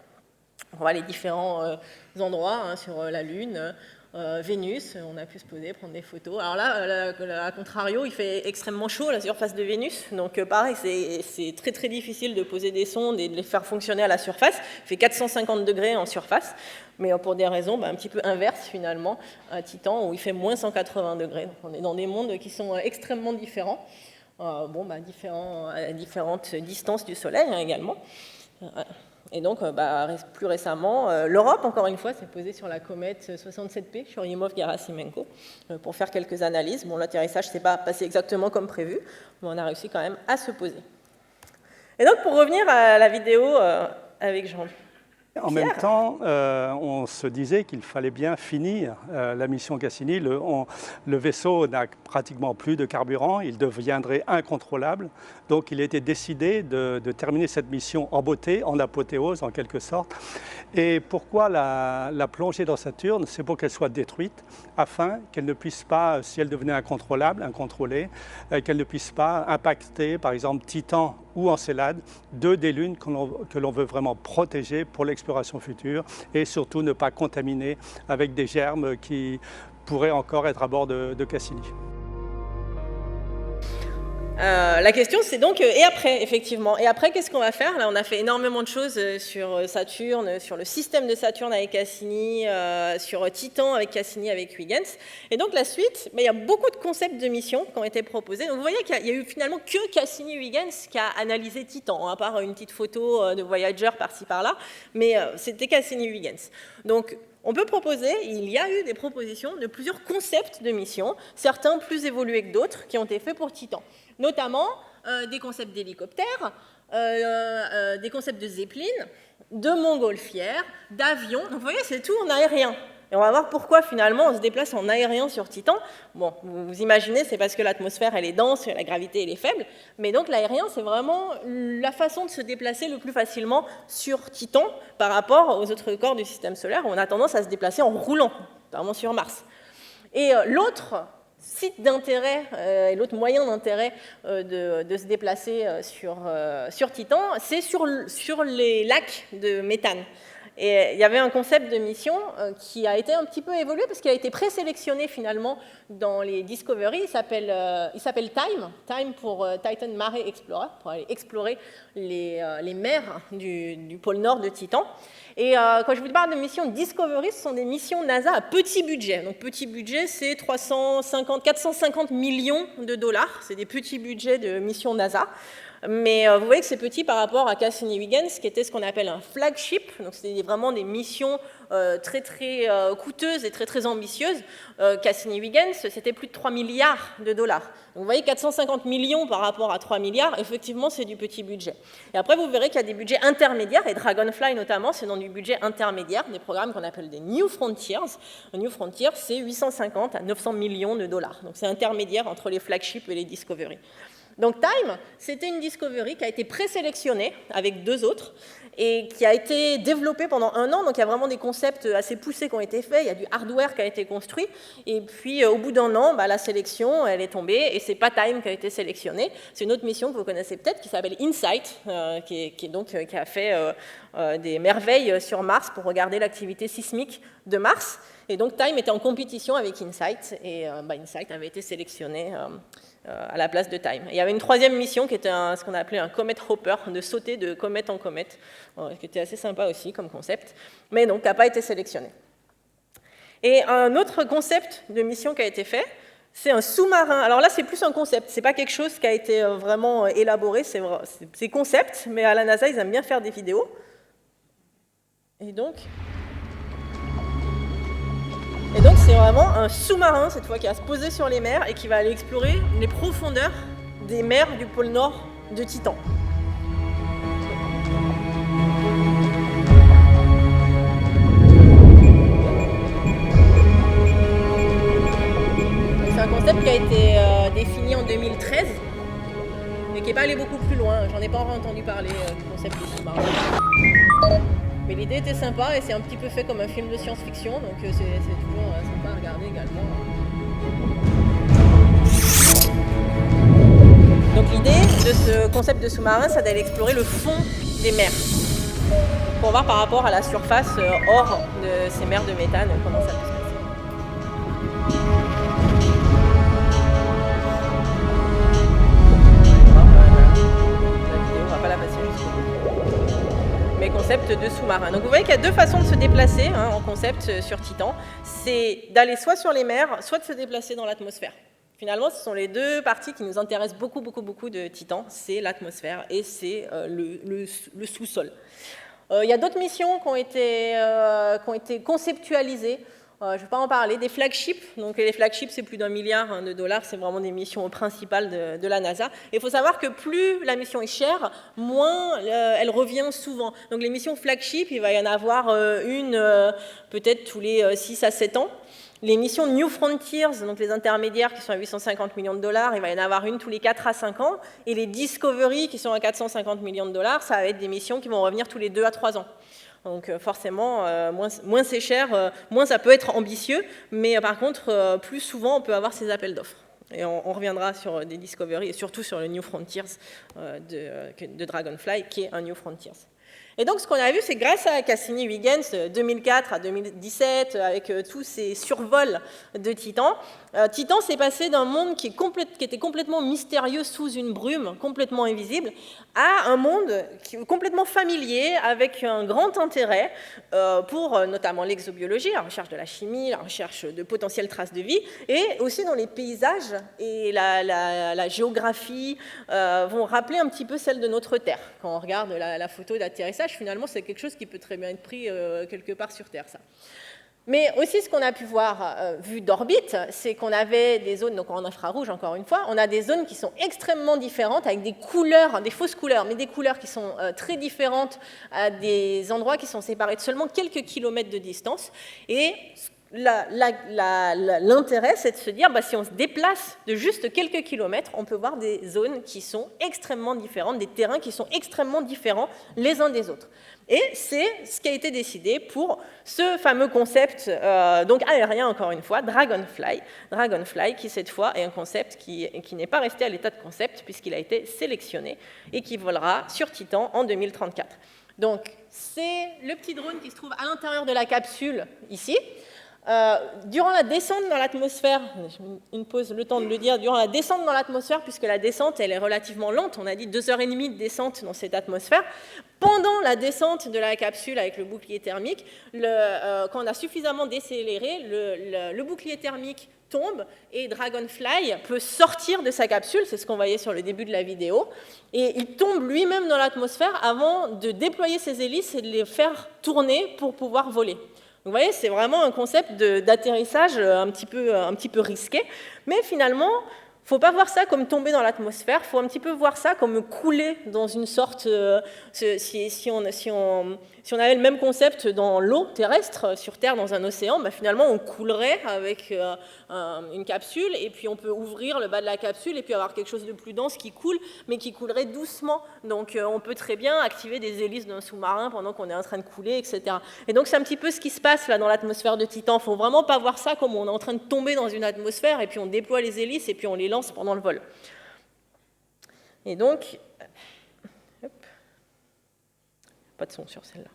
On voit les différents endroits, hein, sur la Lune, Vénus, on a pu se poser, prendre des photos. Alors là, à contrario, il fait extrêmement chaud à la surface de Vénus, donc pareil, c'est très très difficile de poser des sondes et de les faire fonctionner à la surface. Il fait 450 degrés en surface, mais pour des raisons un petit peu inverses finalement à Titan, où il fait moins 180 degrés. Donc on est dans des mondes qui sont extrêmement différents, à différentes distances du Soleil, hein, également. Et donc, plus récemment, l'Europe, encore une fois, s'est posée sur la comète 67P, Churyumov-Gerasimenko, pour faire quelques analyses. Bon, l'atterrissage ne s'est pas passé exactement comme prévu, mais on a réussi quand même à se poser. Et donc, pour revenir à la vidéo avec Jean. En même temps, on se disait qu'il fallait bien finir la mission Cassini. Le vaisseau n'a pratiquement plus de carburant, il deviendrait incontrôlable. Donc il était décidé de terminer cette mission en beauté, en apothéose en quelque sorte. Et pourquoi la plongée dans Saturne? C'est pour qu'elle soit détruite, afin qu'elle ne puisse pas, si elle devenait incontrôlable, incontrôlée, qu'elle ne puisse pas impacter, par exemple, Titan ou Encelade, deux des lunes que l'on veut vraiment protéger pour l'exploration future, et surtout ne pas contaminer avec des germes qui pourraient encore être à bord de Cassini. La question, c'est donc, et après, effectivement. Et après, qu'est-ce qu'on va faire? Là, on a fait énormément de choses sur Saturne, sur le système de Saturne avec Cassini, sur Titan avec Cassini, avec Huygens. Et donc, la suite, il y a beaucoup de concepts de mission qui ont été proposés. Donc, vous voyez qu'il y a eu finalement que Cassini-Huygens qui a analysé Titan, à part une petite photo de Voyager par-ci, par-là. Mais c'était Cassini-Huygens. Donc, on peut proposer, il y a eu des propositions de plusieurs concepts de mission, certains plus évolués que d'autres, qui ont été faits pour Titan. Notamment des concepts d'hélicoptères, des concepts de Zeppelin, de montgolfières, d'avions. Donc vous voyez, c'est tout en aérien. Et on va voir pourquoi finalement on se déplace en aérien sur Titan. Bon, vous imaginez, c'est parce que l'atmosphère elle est dense, la gravité elle est faible, mais donc l'aérien c'est vraiment la façon de se déplacer le plus facilement sur Titan par rapport aux autres corps du système solaire où on a tendance à se déplacer en roulant, notamment sur Mars. Et l'autre site d'intérêt et l'autre moyen d'intérêt de se déplacer sur Titan, c'est sur les lacs de méthane. Et il y avait un concept de mission qui a été un petit peu évolué parce qu'il a été présélectionné finalement dans les Discovery. Il s'appelle Time pour Titan Mare Explorer, pour aller explorer les mers du pôle nord de Titan. Et quand je vous parle de missions Discovery, ce sont des missions NASA à petit budget. Donc petit budget, c'est 450 millions de dollars. C'est des petits budgets de missions NASA. Mais vous voyez que c'est petit par rapport à Cassini-Huygens, qui était ce qu'on appelle un flagship. Donc c'était vraiment des missions très très coûteuses et très très ambitieuses. Cassini-Huygens, c'était plus de 3 milliards de dollars. Donc vous voyez 450 millions par rapport à 3 milliards, effectivement c'est du petit budget. Et après vous verrez qu'il y a des budgets intermédiaires, et Dragonfly notamment, c'est dans du budget intermédiaire, des programmes qu'on appelle des New Frontiers. New Frontier, c'est 850 à 900 millions de dollars. Donc c'est intermédiaire entre les flagships et les Discovery. Donc Time, c'était une Discovery qui a été présélectionnée avec 2 autres et qui a été développée pendant 1 an. Donc il y a vraiment des concepts assez poussés qui ont été faits, il y a du hardware qui a été construit. Et puis au bout d'1 an, la sélection, elle est tombée et c'est pas Time qui a été sélectionné. C'est une autre mission que vous connaissez peut-être qui s'appelle InSight, qui a fait des merveilles sur Mars pour regarder l'activité sismique de Mars. Et donc TIME était en compétition avec InSight, et InSight avait été sélectionné à la place de TIME. Et il y avait une troisième mission qui était ce qu'on appelait un Comet Hopper, de sauter de comète en comète, qui était assez sympa aussi comme concept, mais donc n'a pas été sélectionné. Et un autre concept de mission qui a été fait, c'est un sous-marin. Alors là, c'est plus un concept, c'est pas quelque chose qui a été vraiment élaboré, c'est concept, mais à la NASA, ils aiment bien faire des vidéos. Et donc, c'est vraiment un sous-marin, cette fois, qui va se poser sur les mers et qui va aller explorer les profondeurs des mers du pôle Nord de Titan. C'est un concept qui a été défini en 2013, mais qui n'est pas allé beaucoup plus loin. J'en ai pas encore entendu parler du concept du sous-marin. Mais l'idée était sympa et c'est un petit peu fait comme un film de science-fiction, donc c'est toujours sympa à regarder également. Donc l'idée de ce concept de sous-marin, c'est d'aller explorer le fond des mers, pour voir par rapport à la surface hors de ces mers de méthane comment ça peut se passer. On va pas la passer jusqu'au bout. Mais concept de sous-marin. Donc vous voyez qu'il y a deux façons de se déplacer en concept sur Titan. C'est d'aller soit sur les mers, soit de se déplacer dans l'atmosphère. Finalement, ce sont les deux parties qui nous intéressent beaucoup de Titan. C'est l'atmosphère et c'est le sous-sol. Il y a d'autres missions qui ont été conceptualisées. Je ne vais pas en parler, des flagships. Donc les flagships, c'est plus d'1 milliard de dollars, c'est vraiment des missions principales de la NASA. Et il faut savoir que plus la mission est chère, moins elle revient souvent. Donc les missions flagship, il va y en avoir une peut-être tous les 6 à 7 ans. Les missions New Frontiers, donc les intermédiaires qui sont à 850 millions de dollars, il va y en avoir une tous les 4 à 5 ans. Et les Discovery qui sont à 450 millions de dollars, ça va être des missions qui vont revenir tous les 2 à 3 ans. Donc forcément, moins c'est cher, moins ça peut être ambitieux, mais par contre, plus souvent, on peut avoir ces appels d'offres. Et on reviendra sur des Discovery et surtout sur le New Frontiers de Dragonfly, qui est un New Frontiers. Et donc, ce qu'on a vu, c'est grâce à Cassini-Huygens, 2004 à 2017, avec tous ces survols de Titan, Titan s'est passé d'un monde qui était complètement mystérieux sous une brume, complètement invisible, à un monde complètement familier, avec un grand intérêt pour notamment l'exobiologie, la recherche de la chimie, la recherche de potentielles traces de vie, et aussi dans les paysages et la géographie vont rappeler un petit peu celle de notre Terre. Quand on regarde la photo d'atterrissage, finalement, c'est quelque chose qui peut très bien être pris quelque part sur Terre, ça. Mais aussi, ce qu'on a pu voir vu d'orbite, c'est qu'on avait des zones, donc en infrarouge encore une fois, on a des zones qui sont extrêmement différentes, avec des couleurs, des fausses couleurs, mais des couleurs qui sont très différentes à des endroits qui sont séparés de seulement quelques kilomètres de distance. Et l'intérêt, c'est de se dire, si on se déplace de juste quelques kilomètres, on peut voir des zones qui sont extrêmement différentes, des terrains qui sont extrêmement différents les uns des autres. Et c'est ce qui a été décidé pour ce fameux concept, donc aérien encore une fois, Dragonfly. Dragonfly qui cette fois est un concept qui n'est pas resté à l'état de concept puisqu'il a été sélectionné et qui volera sur Titan en 2034. Donc c'est le petit drone qui se trouve à l'intérieur de la capsule ici. Durant la descente dans l'atmosphère, une pause, le temps de le dire, durant la descente dans l'atmosphère, puisque la descente elle est relativement lente, on a dit 2h30 de descente dans cette atmosphère, pendant la descente de la capsule avec le bouclier thermique, quand on a suffisamment décéléré, le bouclier thermique tombe et Dragonfly peut sortir de sa capsule, c'est ce qu'on voyait sur le début de la vidéo, et il tombe lui-même dans l'atmosphère avant de déployer ses hélices et de les faire tourner pour pouvoir voler. Vous voyez, c'est vraiment un concept d'atterrissage un petit peu risqué, mais finalement, il ne faut pas voir ça comme tomber dans l'atmosphère, il faut un petit peu voir ça comme couler dans une sorte... Si on avait le même concept dans l'eau terrestre, sur Terre, dans un océan, finalement, on coulerait avec une capsule, et puis on peut ouvrir le bas de la capsule, et puis avoir quelque chose de plus dense qui coule, mais qui coulerait doucement. Donc on peut très bien activer des hélices d'un sous-marin pendant qu'on est en train de couler, etc. Et donc c'est un petit peu ce qui se passe là dans l'atmosphère de Titan. Il ne faut vraiment pas voir ça comme on est en train de tomber dans une atmosphère, et puis on déploie les hélices, et puis on les lance pendant le vol. Et donc... Pas de son sur celle-là.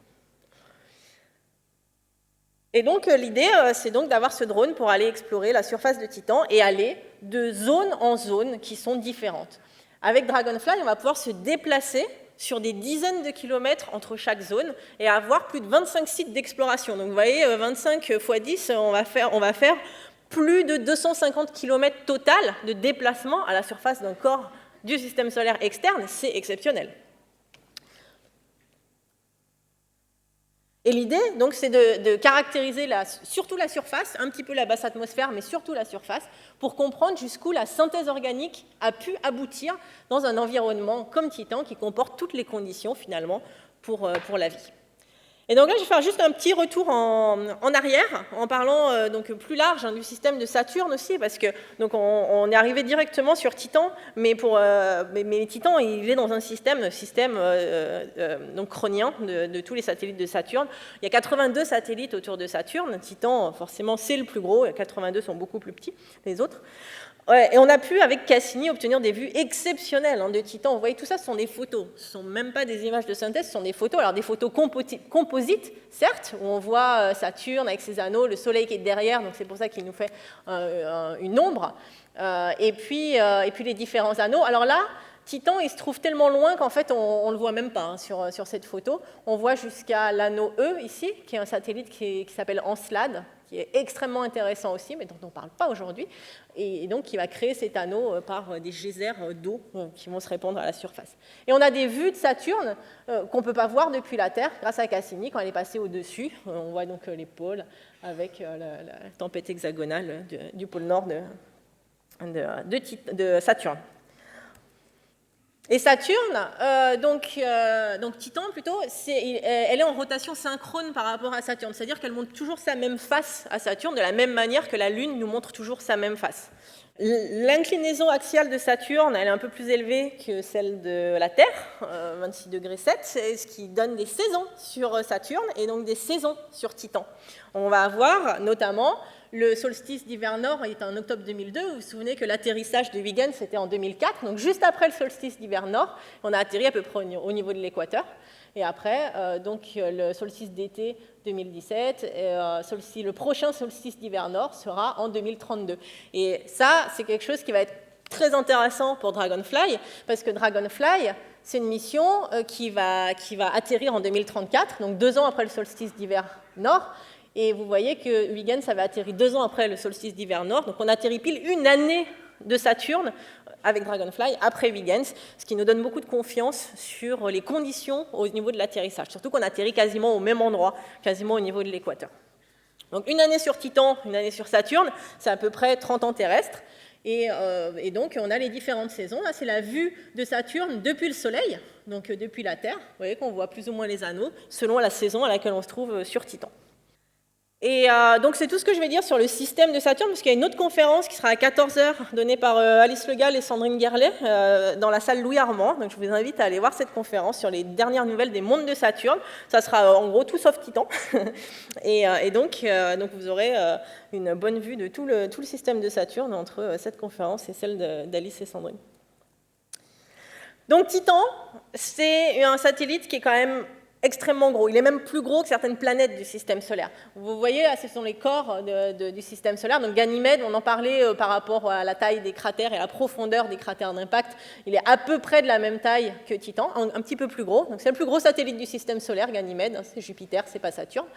Et donc, l'idée, c'est donc d'avoir ce drone pour aller explorer la surface de Titan et aller de zone en zone qui sont différentes. Avec Dragonfly, on va pouvoir se déplacer sur des dizaines de kilomètres entre chaque zone et avoir plus de 25 sites d'exploration. Donc, vous voyez, 25 x 10, on va faire plus de 250 km total de déplacement à la surface d'un corps du système solaire externe. C'est exceptionnel. Et l'idée, donc, c'est de caractériser surtout la surface, un petit peu la basse atmosphère, mais surtout la surface, pour comprendre jusqu'où la synthèse organique a pu aboutir dans un environnement comme Titan, qui comporte toutes les conditions, finalement, pour la vie. Et donc là, je vais faire juste un petit retour en arrière, en parlant donc plus large du système de Saturne aussi, parce que donc on est arrivé directement sur Titan, mais Titan, il est dans un système donc chronien de tous les satellites de Saturne. Il y a 82 satellites autour de Saturne. Titan, forcément, c'est le plus gros. 82 sont beaucoup plus petits, les autres. Ouais, et on a pu, avec Cassini, obtenir des vues exceptionnelles de Titan. Vous voyez, tout ça, ce sont des photos. Ce ne sont même pas des images de synthèse, ce sont des photos. Alors, des photos composites, certes, où on voit Saturne avec ses anneaux, le Soleil qui est derrière, donc c'est pour ça qu'il nous fait une ombre, et puis les différents anneaux. Alors là, Titan, il se trouve tellement loin qu'en fait, on ne le voit même pas sur cette photo. On voit jusqu'à l'anneau E, ici, qui est un satellite qui s'appelle Encelade, qui est extrêmement intéressant aussi, mais dont on ne parle pas aujourd'hui, et donc qui va créer cet anneau par des geysers d'eau qui vont se répandre à la surface. Et on a des vues de Saturne qu'on ne peut pas voir depuis la Terre, grâce à Cassini, quand elle est passée au-dessus. On voit donc les pôles avec la tempête hexagonale du pôle nord de Saturne. Et Saturne, donc Titan plutôt, elle est en rotation synchrone par rapport à Saturne, c'est-à-dire qu'elle montre toujours sa même face à Saturne, de la même manière que la Lune nous montre toujours sa même face. L'inclinaison axiale de Saturne, elle est un peu plus élevée que celle de la Terre, 26 degrés 7, ce qui donne des saisons sur Saturne et donc des saisons sur Titan. On va avoir notamment le solstice d'hiver nord est en octobre 2002. Vous vous souvenez que l'atterrissage de Huygens, c'était en 2004. Donc, juste après le solstice d'hiver nord, on a atterri à peu près au niveau de l'équateur. Et après, le solstice d'été 2017, le prochain solstice d'hiver nord sera en 2032. Et ça, c'est quelque chose qui va être très intéressant pour Dragonfly, parce que Dragonfly, c'est une mission qui va atterrir en 2034, donc 2 ans après le solstice d'hiver nord. Et vous voyez que Huygens avait atterri 2 ans après le solstice d'hiver nord, donc on atterrit pile une année de Saturne avec Dragonfly après Huygens, ce qui nous donne beaucoup de confiance sur les conditions au niveau de l'atterrissage, surtout qu'on atterrit quasiment au même endroit, quasiment au niveau de l'équateur. Donc une année sur Titan, une année sur Saturne, c'est à peu près 30 ans terrestres, et donc on a les différentes saisons. Là, c'est la vue de Saturne depuis le Soleil, donc depuis la Terre. Vous voyez qu'on voit plus ou moins les anneaux selon la saison à laquelle on se trouve sur Titan. Et donc c'est tout ce que je vais dire sur le système de Saturne, parce qu'il y a une autre conférence qui sera à 14h donnée par Alice Le Gall et Sandrine Guerlet dans la salle Louis Armand. Donc je vous invite à aller voir cette conférence sur les dernières nouvelles des mondes de Saturne. Ça sera en gros tout sauf Titan. et donc vous aurez une bonne vue de tout le système de Saturne entre cette conférence et celle d'Alice et Sandrine. Donc Titan, c'est un satellite qui est quand même extrêmement gros. Il est même plus gros que certaines planètes du système solaire. Vous voyez, ce sont les corps du système solaire. Donc Ganymède, on en parlait par rapport à la taille des cratères et à la profondeur des cratères d'impact. Il est à peu près de la même taille que Titan, un petit peu plus gros. Donc c'est le plus gros satellite du système solaire, Ganymède. C'est Jupiter, c'est pas Saturne.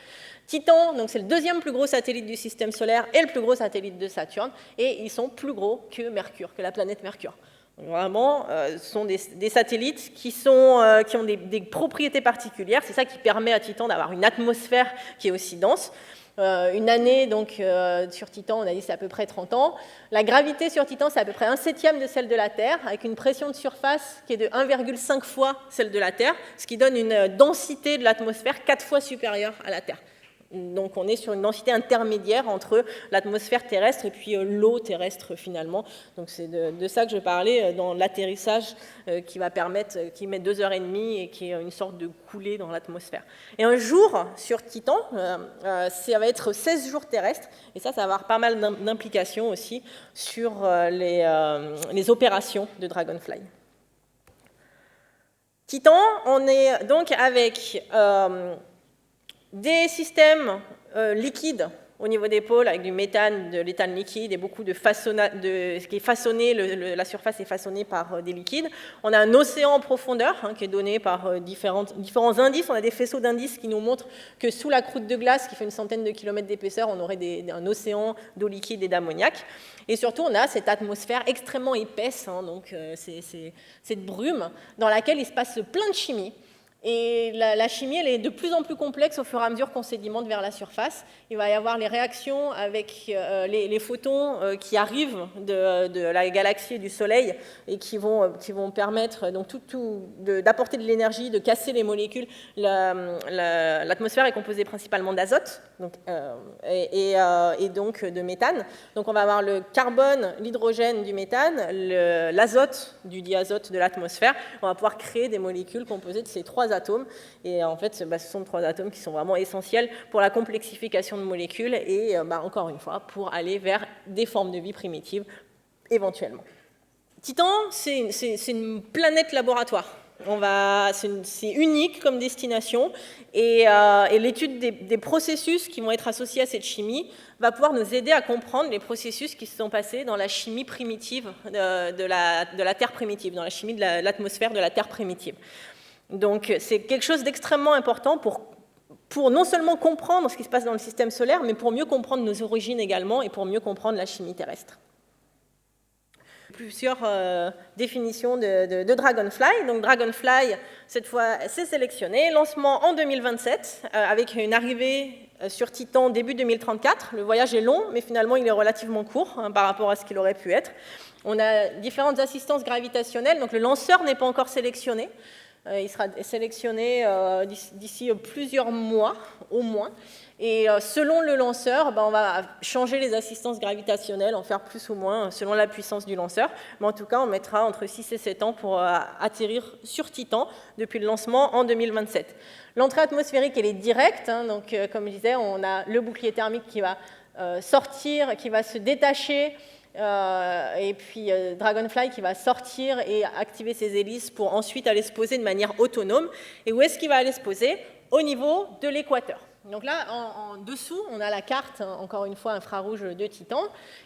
Titan, donc c'est le 2e plus gros satellite du système solaire et le plus gros satellite de Saturne. Et ils sont plus gros que Mercure, que la planète Mercure. Vraiment, ce sont des satellites qui ont des propriétés particulières. C'est ça qui permet à Titan d'avoir une atmosphère qui est aussi dense. Une année donc, sur Titan, on a dit c'est à peu près 30 ans. La gravité sur Titan, c'est à peu près 1/7 de celle de la Terre, avec une pression de surface qui est de 1,5 fois celle de la Terre, ce qui donne une densité de l'atmosphère 4 fois supérieure à la Terre. Donc on est sur une densité intermédiaire entre l'atmosphère terrestre et puis l'eau terrestre finalement. Donc c'est de ça que je parlais dans l'atterrissage qui met 2 heures et demie et qui est une sorte de coulée dans l'atmosphère. Et un jour sur Titan, ça va être 16 jours terrestres et ça va avoir pas mal d'implications aussi sur les opérations de Dragonfly. Titan, on est donc avec des systèmes liquides au niveau des pôles, avec du méthane, de l'éthane liquide et beaucoup de ce qui est façonné, la surface est façonnée par des liquides. On a un océan en profondeur qui est donné par différents indices. On a des faisceaux d'indices qui nous montrent que sous la croûte de glace, qui fait une centaine de kilomètres d'épaisseur, on aurait un océan d'eau liquide et d'ammoniac. Et surtout, on a cette atmosphère extrêmement épaisse, donc cette brume dans laquelle il se passe plein de chimie. Et la chimie, elle est de plus en plus complexe au fur et à mesure qu'on sédimente vers la surface. Il va y avoir les réactions avec les photons qui arrivent de la galaxie et du Soleil et qui vont permettre d'apporter de l'énergie, de casser les molécules. L'atmosphère est composée principalement d'azote et donc de méthane. Donc on va avoir le carbone, l'hydrogène du méthane, l'azote du diazote de l'atmosphère. On va pouvoir créer des molécules composées de ces trois atomes. Et en fait, ce sont trois atomes qui sont vraiment essentiels pour la complexification de molécules et, encore une fois, pour aller vers des formes de vie primitives, éventuellement. Titan, c'est une planète laboratoire. C'est unique comme destination et l'étude des processus qui vont être associés à cette chimie va pouvoir nous aider à comprendre les processus qui se sont passés dans la chimie primitive de la Terre primitive, dans la chimie de l'atmosphère de la Terre primitive. Donc c'est quelque chose d'extrêmement important pour non seulement comprendre ce qui se passe dans le système solaire, mais pour mieux comprendre nos origines également et pour mieux comprendre la chimie terrestre. Plusieurs définitions de Dragonfly. Donc Dragonfly, cette fois, c'est sélectionné. Lancement en 2027, avec une arrivée sur Titan début 2034. Le voyage est long, mais finalement, il est relativement court par rapport à ce qu'il aurait pu être. On a différentes assistances gravitationnelles, donc le lanceur n'est pas encore sélectionné. Il sera sélectionné d'ici plusieurs mois, au moins. Et selon le lanceur, on va changer les assistances gravitationnelles, en faire plus ou moins selon la puissance du lanceur. Mais en tout cas, on mettra entre 6 et 7 ans pour atterrir sur Titan depuis le lancement en 2027. L'entrée atmosphérique, elle est directe. Donc, comme je disais, on a le bouclier thermique qui va sortir, qui va se détacher. Et puis Dragonfly qui va sortir et activer ses hélices pour ensuite aller se poser de manière autonome. Et où est-ce qu'il va aller se poser? Au niveau de l'équateur. Donc là, en dessous, on a la carte, encore une fois, infrarouge de Titan.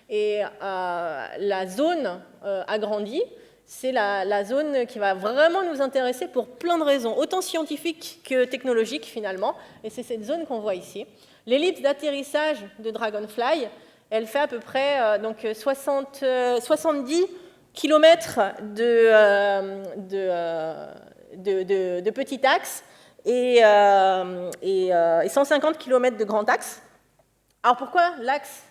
Et la zone agrandie, c'est la zone qui va vraiment nous intéresser pour plein de raisons, autant scientifiques que technologiques finalement. Et c'est cette zone qu'on voit ici. L'ellipse d'atterrissage de Dragonfly, elle fait à peu près 70 km de petit axe et 150 km de grand axe. Alors pourquoi l'axe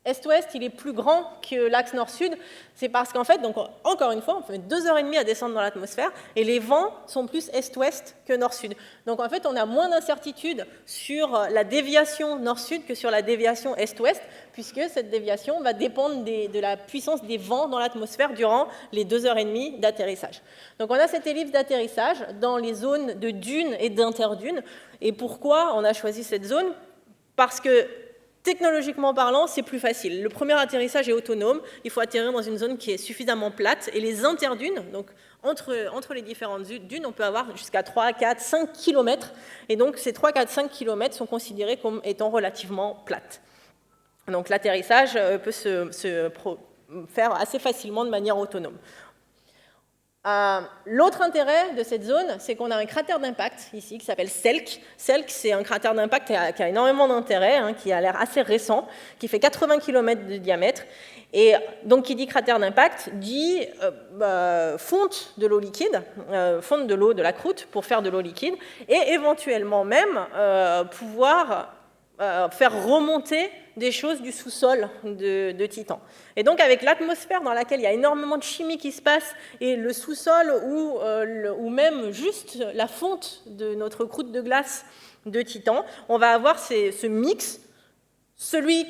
est-ouest, il est plus grand que l'axe nord-sud? C'est parce qu'en fait, donc, encore une fois, on fait 2h30 à descendre dans l'atmosphère et les vents sont plus est-ouest que nord-sud. Donc en fait, on a moins d'incertitude sur la déviation nord-sud que sur la déviation est-ouest, puisque cette déviation va dépendre de la puissance des vents dans l'atmosphère durant les 2h30 d'atterrissage. Donc on a cette ellipse d'atterrissage dans les zones de dunes et d'interdunes. Et pourquoi on a choisi cette zone? Parce que technologiquement parlant, c'est plus facile. Le premier atterrissage est autonome. Il faut atterrir dans une zone qui est suffisamment plate. Et les interdunes, donc entre les différentes dunes, on peut avoir jusqu'à 3, 4, 5 km. Et donc, ces 3, 4, 5 km sont considérés comme étant relativement plates. Donc, l'atterrissage peut se faire assez facilement de manière autonome. L'autre intérêt de cette zone, c'est qu'on a un cratère d'impact ici qui s'appelle Selk. Selk, c'est un cratère d'impact qui a énormément d'intérêt, qui a l'air assez récent, qui fait 80 km de diamètre. Et donc, qui dit cratère d'impact, dit fonte de l'eau liquide, fonte de l'eau de la croûte pour faire de l'eau liquide, et éventuellement même pouvoir faire remonter des choses du sous-sol de Titan. Et donc, avec l'atmosphère dans laquelle il y a énormément de chimie qui se passe, et le sous-sol ou même juste la fonte de notre croûte de glace de Titan, on va avoir ce mix celui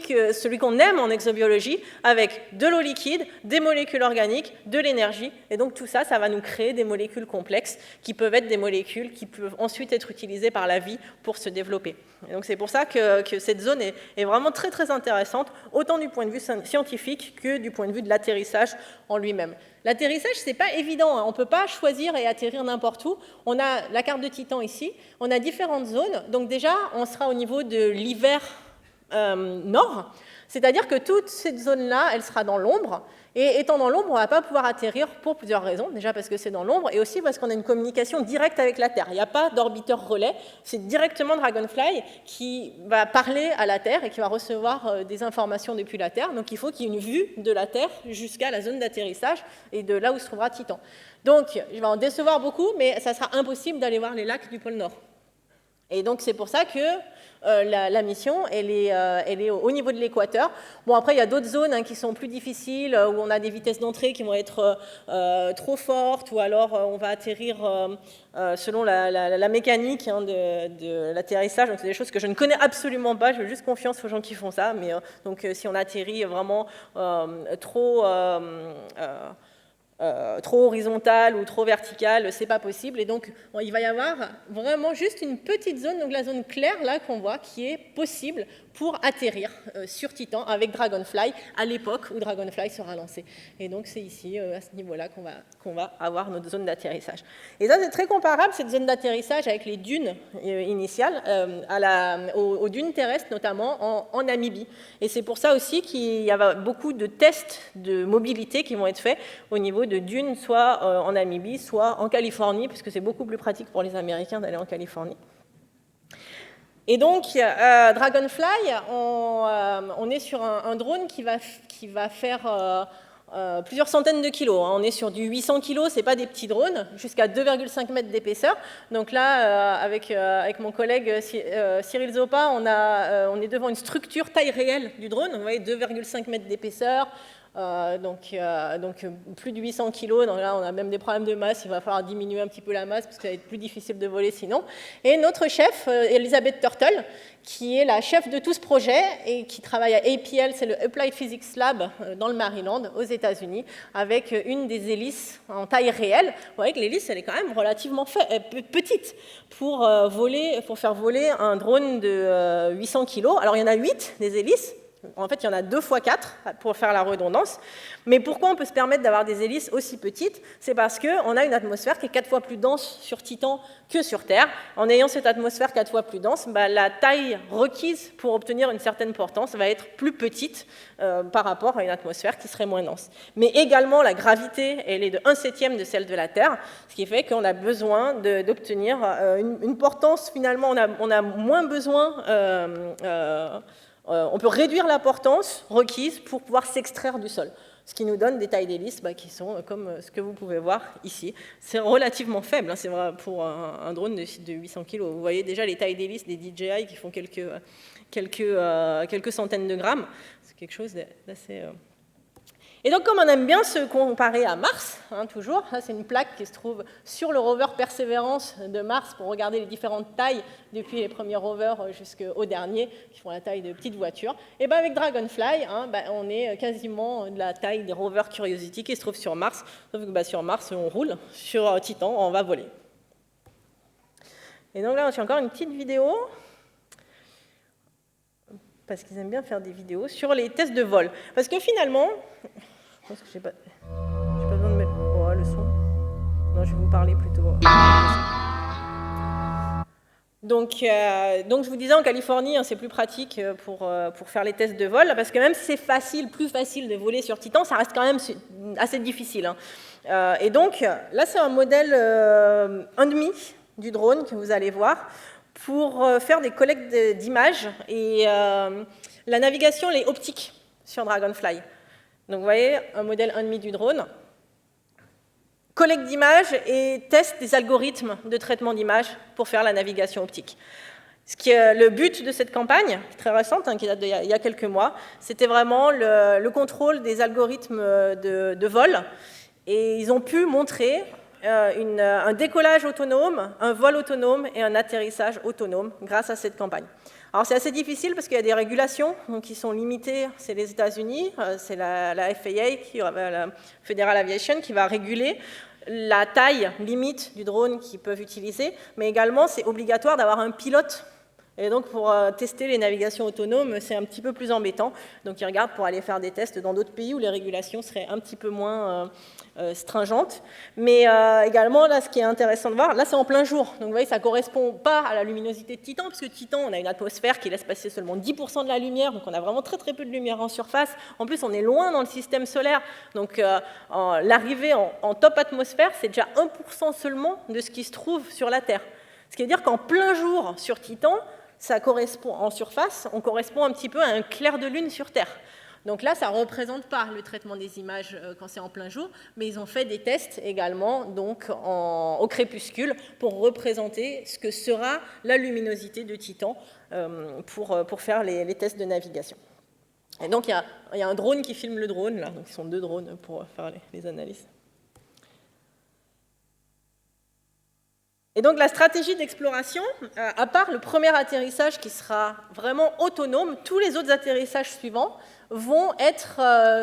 qu'on aime en exobiologie, avec de l'eau liquide, des molécules organiques, de l'énergie. Et donc tout ça, ça va nous créer des molécules complexes qui peuvent être des molécules qui peuvent ensuite être utilisées par la vie pour se développer. Et donc c'est pour ça que cette zone est vraiment très très intéressante, autant du point de vue scientifique que du point de vue de l'atterrissage en lui-même. L'atterrissage, c'est pas évident, hein. On ne peut pas choisir et atterrir n'importe où. On a la carte de Titan ici, on a différentes zones. Donc déjà, on sera au niveau de l'hiver nord, c'est-à-dire que toute cette zone-là, elle sera dans l'ombre, et étant dans l'ombre, on ne va pas pouvoir atterrir pour plusieurs raisons, déjà parce que c'est dans l'ombre, et aussi parce qu'on a une communication directe avec la Terre. Il n'y a pas d'orbiteur relais, c'est directement Dragonfly qui va parler à la Terre et qui va recevoir des informations depuis la Terre, donc il faut qu'il y ait une vue de la Terre jusqu'à la zone d'atterrissage et de là où se trouvera Titan. Donc, je vais en décevoir beaucoup, mais ça sera impossible d'aller voir les lacs du pôle Nord. Et donc, c'est pour ça que la mission, elle est au niveau de l'équateur. Bon, après, il y a d'autres zones hein, qui sont plus difficiles, où on a des vitesses d'entrée qui vont être trop fortes, ou alors on va atterrir selon la mécanique hein, de l'atterrissage. Donc, c'est des choses que je ne connais absolument pas. Je fais juste confiance aux gens qui font ça. Mais donc, si on atterrit vraiment trop horizontal ou trop vertical, c'est pas possible. Et donc, il va y avoir vraiment juste une petite zone, donc la zone claire là qu'on voit, qui est possible pour atterrir sur Titan avec Dragonfly à l'époque où Dragonfly sera lancé. Et donc, c'est ici, à ce niveau-là, qu'on va avoir notre zone d'atterrissage. Et ça, c'est très comparable, cette zone d'atterrissage, avec les dunes initiales, aux dunes terrestres, notamment en Namibie. Et c'est pour ça aussi qu'il y a beaucoup de tests de mobilité qui vont être faits au niveau de dunes, soit en Namibie, soit en Californie, puisque c'est beaucoup plus pratique pour les Américains d'aller en Californie. Et donc, Dragonfly, on est sur un drone qui va faire plusieurs centaines de kilos. On est sur du 800 kilos, ce n'est pas des petits drones, jusqu'à 2,5 mètres d'épaisseur. Donc là, avec mon collègue Cyril Zopa, on est devant une structure taille réelle du drone. Vous voyez, 2,5 mètres d'épaisseur. Donc plus de 800 kg, donc là on a même des problèmes de masse, il va falloir diminuer un petit peu la masse parce que ça va être plus difficile de voler sinon. Et notre chef, Elizabeth Turtle, qui est la chef de tout ce projet et qui travaille à APL, c'est le Applied Physics Lab dans le Maryland, aux États-Unis, avec une des hélices en taille réelle. Vous voyez que l'hélice, elle est quand même relativement petite pour faire voler un drone de 800 kg. Alors il y en a 8 des hélices. En fait, il y en a 2 fois 4 pour faire la redondance. Mais pourquoi on peut se permettre d'avoir des hélices aussi petites? C'est parce qu'on a une atmosphère qui est 4 fois plus dense sur Titan que sur Terre. En ayant cette atmosphère 4 fois plus dense, la taille requise pour obtenir une certaine portance va être plus petite par rapport à une atmosphère qui serait moins dense. Mais également, la gravité, elle est de 1/7 de celle de la Terre, ce qui fait qu'on a besoin d'obtenir une portance. Finalement, on a moins besoin... on peut réduire la portance requise pour pouvoir s'extraire du sol, ce qui nous donne des tailles d'hélices qui sont comme ce que vous pouvez voir ici. C'est relativement faible, hein, c'est vrai pour un drone de 800 kg. Vous voyez déjà les tailles d'hélices des DJI qui font quelques centaines de grammes. C'est quelque chose d'assez... Et donc, comme on aime bien se comparer à Mars, hein, toujours, c'est une plaque qui se trouve sur le rover Perseverance de Mars pour regarder les différentes tailles depuis les premiers rovers jusqu'aux derniers qui font la taille de petites voitures. Et bien avec Dragonfly, hein, on est quasiment de la taille des rovers Curiosity qui se trouvent sur Mars. Sauf que sur Mars, on roule, sur Titan, on va voler. Et donc là, j'ai encore une petite vidéo, parce qu'ils aiment bien faire des vidéos, sur les tests de vol. Parce que finalement, je pense que j'ai pas besoin de mettre le son. Non, je vais vous parler plutôt. Donc, je vous disais, en Californie, hein, c'est plus pratique pour faire les tests de vol, parce que même si c'est plus facile de voler sur Titan, ça reste quand même assez difficile. Hein. Et donc, là, c'est un modèle 1,5 du drone que vous allez voir, pour faire des collectes d'images, et la navigation elle est optique sur Dragonfly. Donc vous voyez, un modèle 1,5 du drone, collecte d'images et test des algorithmes de traitement d'images pour faire la navigation optique. Le but de cette campagne, très récente, hein, qui date d'il y a quelques mois, c'était vraiment le contrôle des algorithmes de vol, et ils ont pu montrer un décollage autonome, un vol autonome et un atterrissage autonome grâce à cette campagne. Alors c'est assez difficile parce qu'il y a des régulations donc, qui sont limitées, c'est les États-Unis, c'est la FAA, la Federal Aviation, qui va réguler la taille limite du drone qu'ils peuvent utiliser, mais également c'est obligatoire d'avoir un pilote. Et donc, pour tester les navigations autonomes, c'est un petit peu plus embêtant. Donc, ils regardent pour aller faire des tests dans d'autres pays où les régulations seraient un petit peu moins stringentes. Mais également, là, ce qui est intéressant de voir, là, c'est en plein jour. Donc, vous voyez, ça ne correspond pas à la luminosité de Titan, parce que Titan, on a une atmosphère qui laisse passer seulement 10% de la lumière. Donc, on a vraiment très, très peu de lumière en surface. En plus, on est loin dans le système solaire. Donc, l'arrivée en top atmosphère, c'est déjà 1% seulement de ce qui se trouve sur la Terre. Ce qui veut dire qu'en plein jour sur Titan, ça correspond, en surface, on correspond un petit peu à un clair de lune sur Terre. Donc là, ça ne représente pas le traitement des images quand c'est en plein jour, mais ils ont fait des tests également donc, au crépuscule pour représenter ce que sera la luminosité de Titan pour faire les tests de navigation. Et donc, il y a un drone qui filme le drone, là, donc ils sont 2 drones pour faire les analyses. Et donc la stratégie d'exploration, à part le premier atterrissage qui sera vraiment autonome, tous les autres atterrissages suivants vont être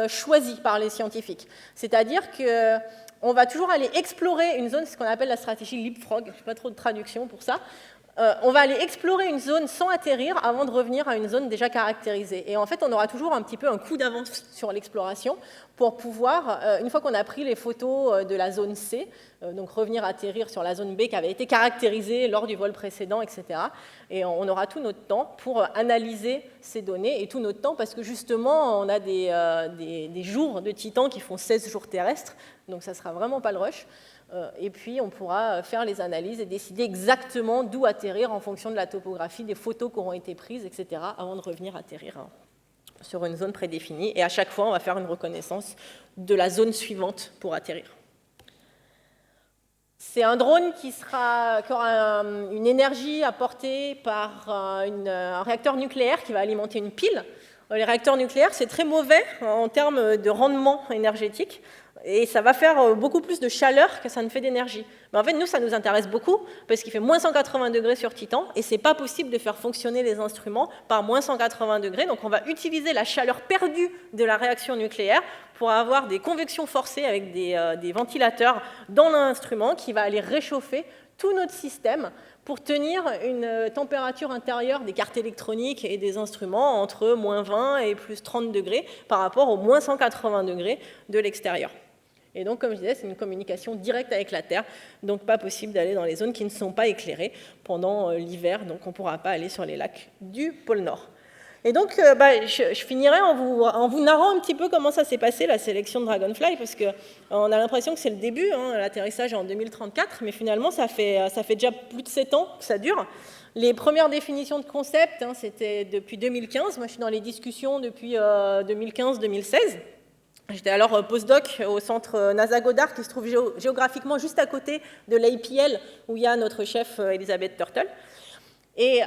choisis par les scientifiques. C'est-à-dire qu'on va toujours aller explorer une zone, c'est ce qu'on appelle la stratégie leapfrog, je n'ai pas trop de traduction pour ça. On va aller explorer une zone sans atterrir avant de revenir à une zone déjà caractérisée. Et en fait, on aura toujours un petit peu un coup d'avance sur l'exploration pour pouvoir, une fois qu'on a pris les photos de la zone C, donc revenir atterrir sur la zone B qui avait été caractérisée lors du vol précédent, etc. Et on aura tout notre temps pour analyser ces données, et tout notre temps parce que justement, on a des jours de Titan qui font 16 jours terrestres, donc ça ne sera vraiment pas le rush. Et puis, on pourra faire les analyses et décider exactement d'où atterrir en fonction de la topographie, des photos qui auront été prises, etc., avant de revenir atterrir sur une zone prédéfinie. Et à chaque fois, on va faire une reconnaissance de la zone suivante pour atterrir. C'est un drone qui aura une énergie apportée par un réacteur nucléaire qui va alimenter une pile. Les réacteurs nucléaires, c'est très mauvais en termes de rendement énergétique. Et ça va faire beaucoup plus de chaleur que ça ne fait d'énergie. Mais en fait, nous, ça nous intéresse beaucoup parce qu'il fait moins 180 degrés sur Titan et ce n'est pas possible de faire fonctionner les instruments par moins 180 degrés. Donc, on va utiliser la chaleur perdue de la réaction nucléaire pour avoir des convections forcées avec des ventilateurs dans l'instrument qui va aller réchauffer tout notre système pour tenir une température intérieure des cartes électroniques et des instruments entre moins 20 et plus 30 degrés par rapport aux moins 180 degrés de l'extérieur. Et donc, comme je disais, c'est une communication directe avec la Terre, donc pas possible d'aller dans les zones qui ne sont pas éclairées pendant l'hiver, donc on ne pourra pas aller sur les lacs du pôle Nord. Et donc, je finirai en vous narrant un petit peu comment ça s'est passé, la sélection de Dragonfly, parce qu'on a l'impression que c'est le début, l'atterrissage est en 2034, mais finalement, ça fait déjà plus de 7 ans que ça dure. Les premières définitions de concept, c'était depuis 2015. Moi, je suis dans les discussions depuis 2015-2016. J'étais alors postdoc au centre NASA Goddard, qui se trouve géographiquement juste à côté de l'APL, où il y a notre chef Elizabeth Turtle. Et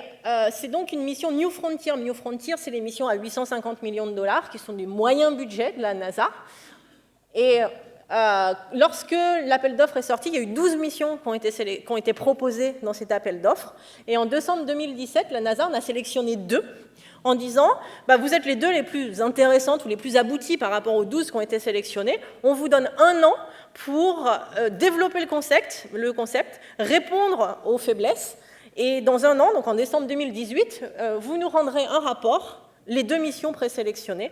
c'est donc une mission New Frontier. New Frontier, c'est les missions à 850 millions de dollars, qui sont du moyen budget de la NASA. Et lorsque l'appel d'offres est sorti, il y a eu 12 missions qui ont été proposées dans cet appel d'offres. Et en décembre 2017, la NASA en a sélectionné 2, en disant vous êtes les 2 les plus intéressantes ou les plus abouties par rapport aux 12 qui ont été sélectionnés. On vous donne 1 an pour développer le concept, répondre aux faiblesses. Et dans 1 an, donc en décembre 2018, vous nous rendrez un rapport, les 2 missions présélectionnées,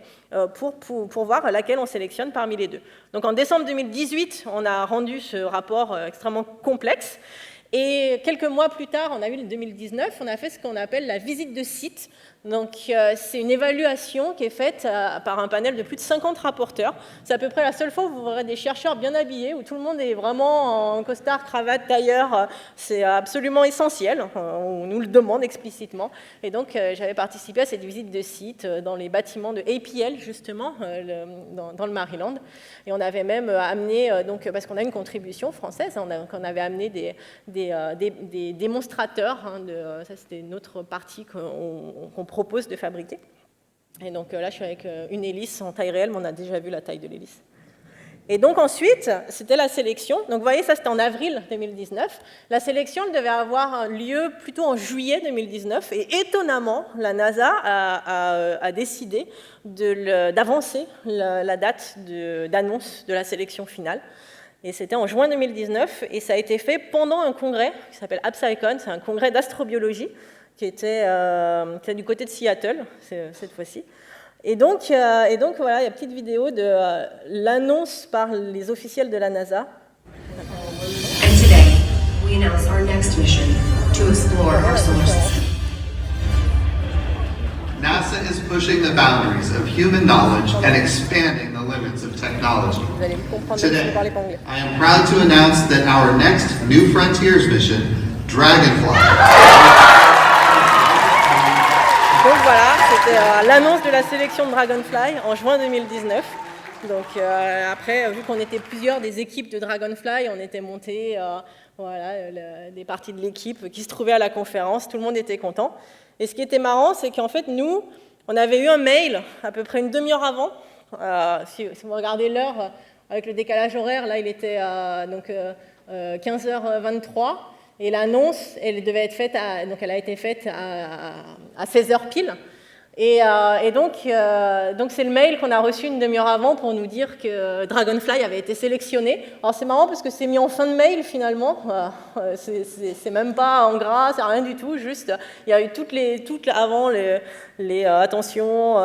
pour voir laquelle on sélectionne parmi les 2. Donc en décembre 2018, on a rendu ce rapport extrêmement complexe. Et quelques mois plus tard, en avril 2019, on a fait ce qu'on appelle la visite de site. Donc, c'est une évaluation qui est faite par un panel de plus de 50 rapporteurs. C'est à peu près la seule fois où vous verrez des chercheurs bien habillés, où tout le monde est vraiment en costard, cravate, tailleur. C'est absolument essentiel. On nous le demande explicitement. Et donc, j'avais participé à cette visite de site dans les bâtiments de APL, justement, dans le Maryland. Et on avait même amené, parce qu'on a une contribution française, on avait amené des démonstrateurs. Ça, c'était notre partie qu'on propose de fabriquer. Et donc là, je suis avec une hélice en taille réelle, mais on a déjà vu la taille de l'hélice. Et donc ensuite, c'était la sélection. Donc vous voyez, ça c'était en avril 2019. La sélection elle devait avoir lieu plutôt en juillet 2019. Et étonnamment, la NASA a décidé d'avancer la date d'annonce de la sélection finale. Et c'était en juin 2019. Et ça a été fait pendant un congrès qui s'appelle AppSciCon. C'est un congrès d'astrobiologie qui était du côté de Seattle cette fois-ci. Et donc voilà, il y a une petite vidéo de l'annonce par les officiels de la NASA. And today, we announce our next mission to explore our solar system. NASA is pushing the boundaries of human knowledge and expanding the limits of technology. Vous allez comprendre si Today, vous parlez pas anglais. I am proud to announce that our next New Frontiers mission, Dragonfly, Donc voilà, c'était l'annonce de la sélection de Dragonfly en juin 2019. Donc après, vu qu'on était plusieurs des équipes de Dragonfly, on était montés, des parties de l'équipe qui se trouvaient à la conférence, tout le monde était content. Et ce qui était marrant, c'est qu'en fait, nous, on avait eu un mail à peu près une demi-heure avant. Si vous regardez l'heure, avec le décalage horaire, là, il était 15h23. Et l'annonce, elle devait être faite, elle a été faite à 16h pile. Et donc c'est le mail qu'on a reçu une demi-heure avant pour nous dire que Dragonfly avait été sélectionné. Alors c'est marrant parce que c'est mis en fin de mail finalement. C'est même pas en gras, c'est rien du tout. Juste, il y a eu avant les attention.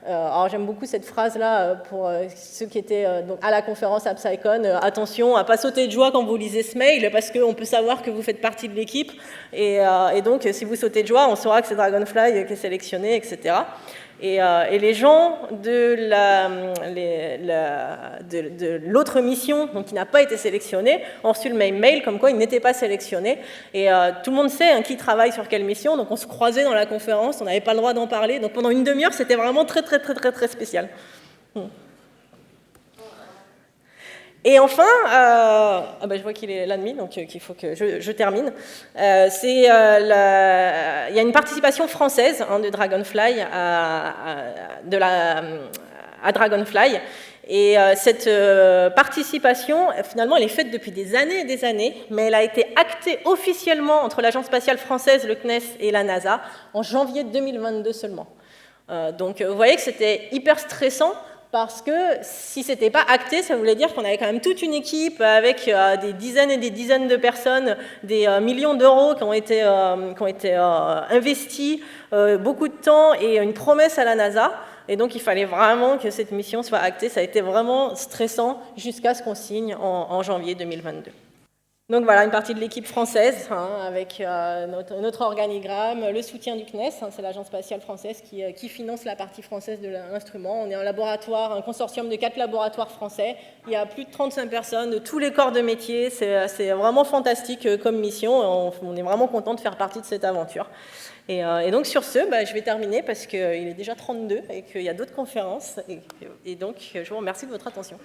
Alors j'aime beaucoup cette phrase-là pour ceux qui étaient donc à la conférence AppSciCon. Attention à pas sauter de joie quand vous lisez ce mail parce qu'on peut savoir que vous faites partie de l'équipe. Et donc si vous sautez de joie, on saura que c'est Dragonfly qui est sélectionné, etc. Et les gens de l'autre mission, donc qui n'a pas été sélectionnée, ont reçu le même mail comme quoi ils n'étaient pas sélectionnés. Et tout le monde sait qui travaille sur quelle mission, donc on se croisait dans la conférence, on n'avait pas le droit d'en parler. Donc pendant une demi-heure, c'était vraiment très, très, très, très, très spécial. Et enfin, je vois qu'il est là demi, donc il faut que je termine. Il y a une participation française de Dragonfly à Dragonfly. Et cette participation, finalement, elle est faite depuis des années et des années, mais elle a été actée officiellement entre l'Agence spatiale française, le CNES et la NASA en janvier 2022 seulement. Donc vous voyez que c'était hyper stressant. Parce que si ce n'était pas acté, ça voulait dire qu'on avait quand même toute une équipe avec des dizaines et des dizaines de personnes, des millions d'euros qui ont été investis, beaucoup de temps et une promesse à la NASA. Et donc il fallait vraiment que cette mission soit actée. Ça a été vraiment stressant jusqu'à ce qu'on signe en janvier 2022. Donc voilà, une partie de l'équipe française, avec notre organigramme, le soutien du CNES, c'est l'agence spatiale française qui finance la partie française de l'instrument. On est un laboratoire, un consortium de 4 laboratoires français. Il y a plus de 35 personnes de tous les corps de métier. C'est vraiment fantastique comme mission. On est vraiment content de faire partie de cette aventure. Et donc sur ce, je vais terminer parce qu'il est déjà 32 et qu'il y a d'autres conférences. Et donc je vous remercie de votre attention.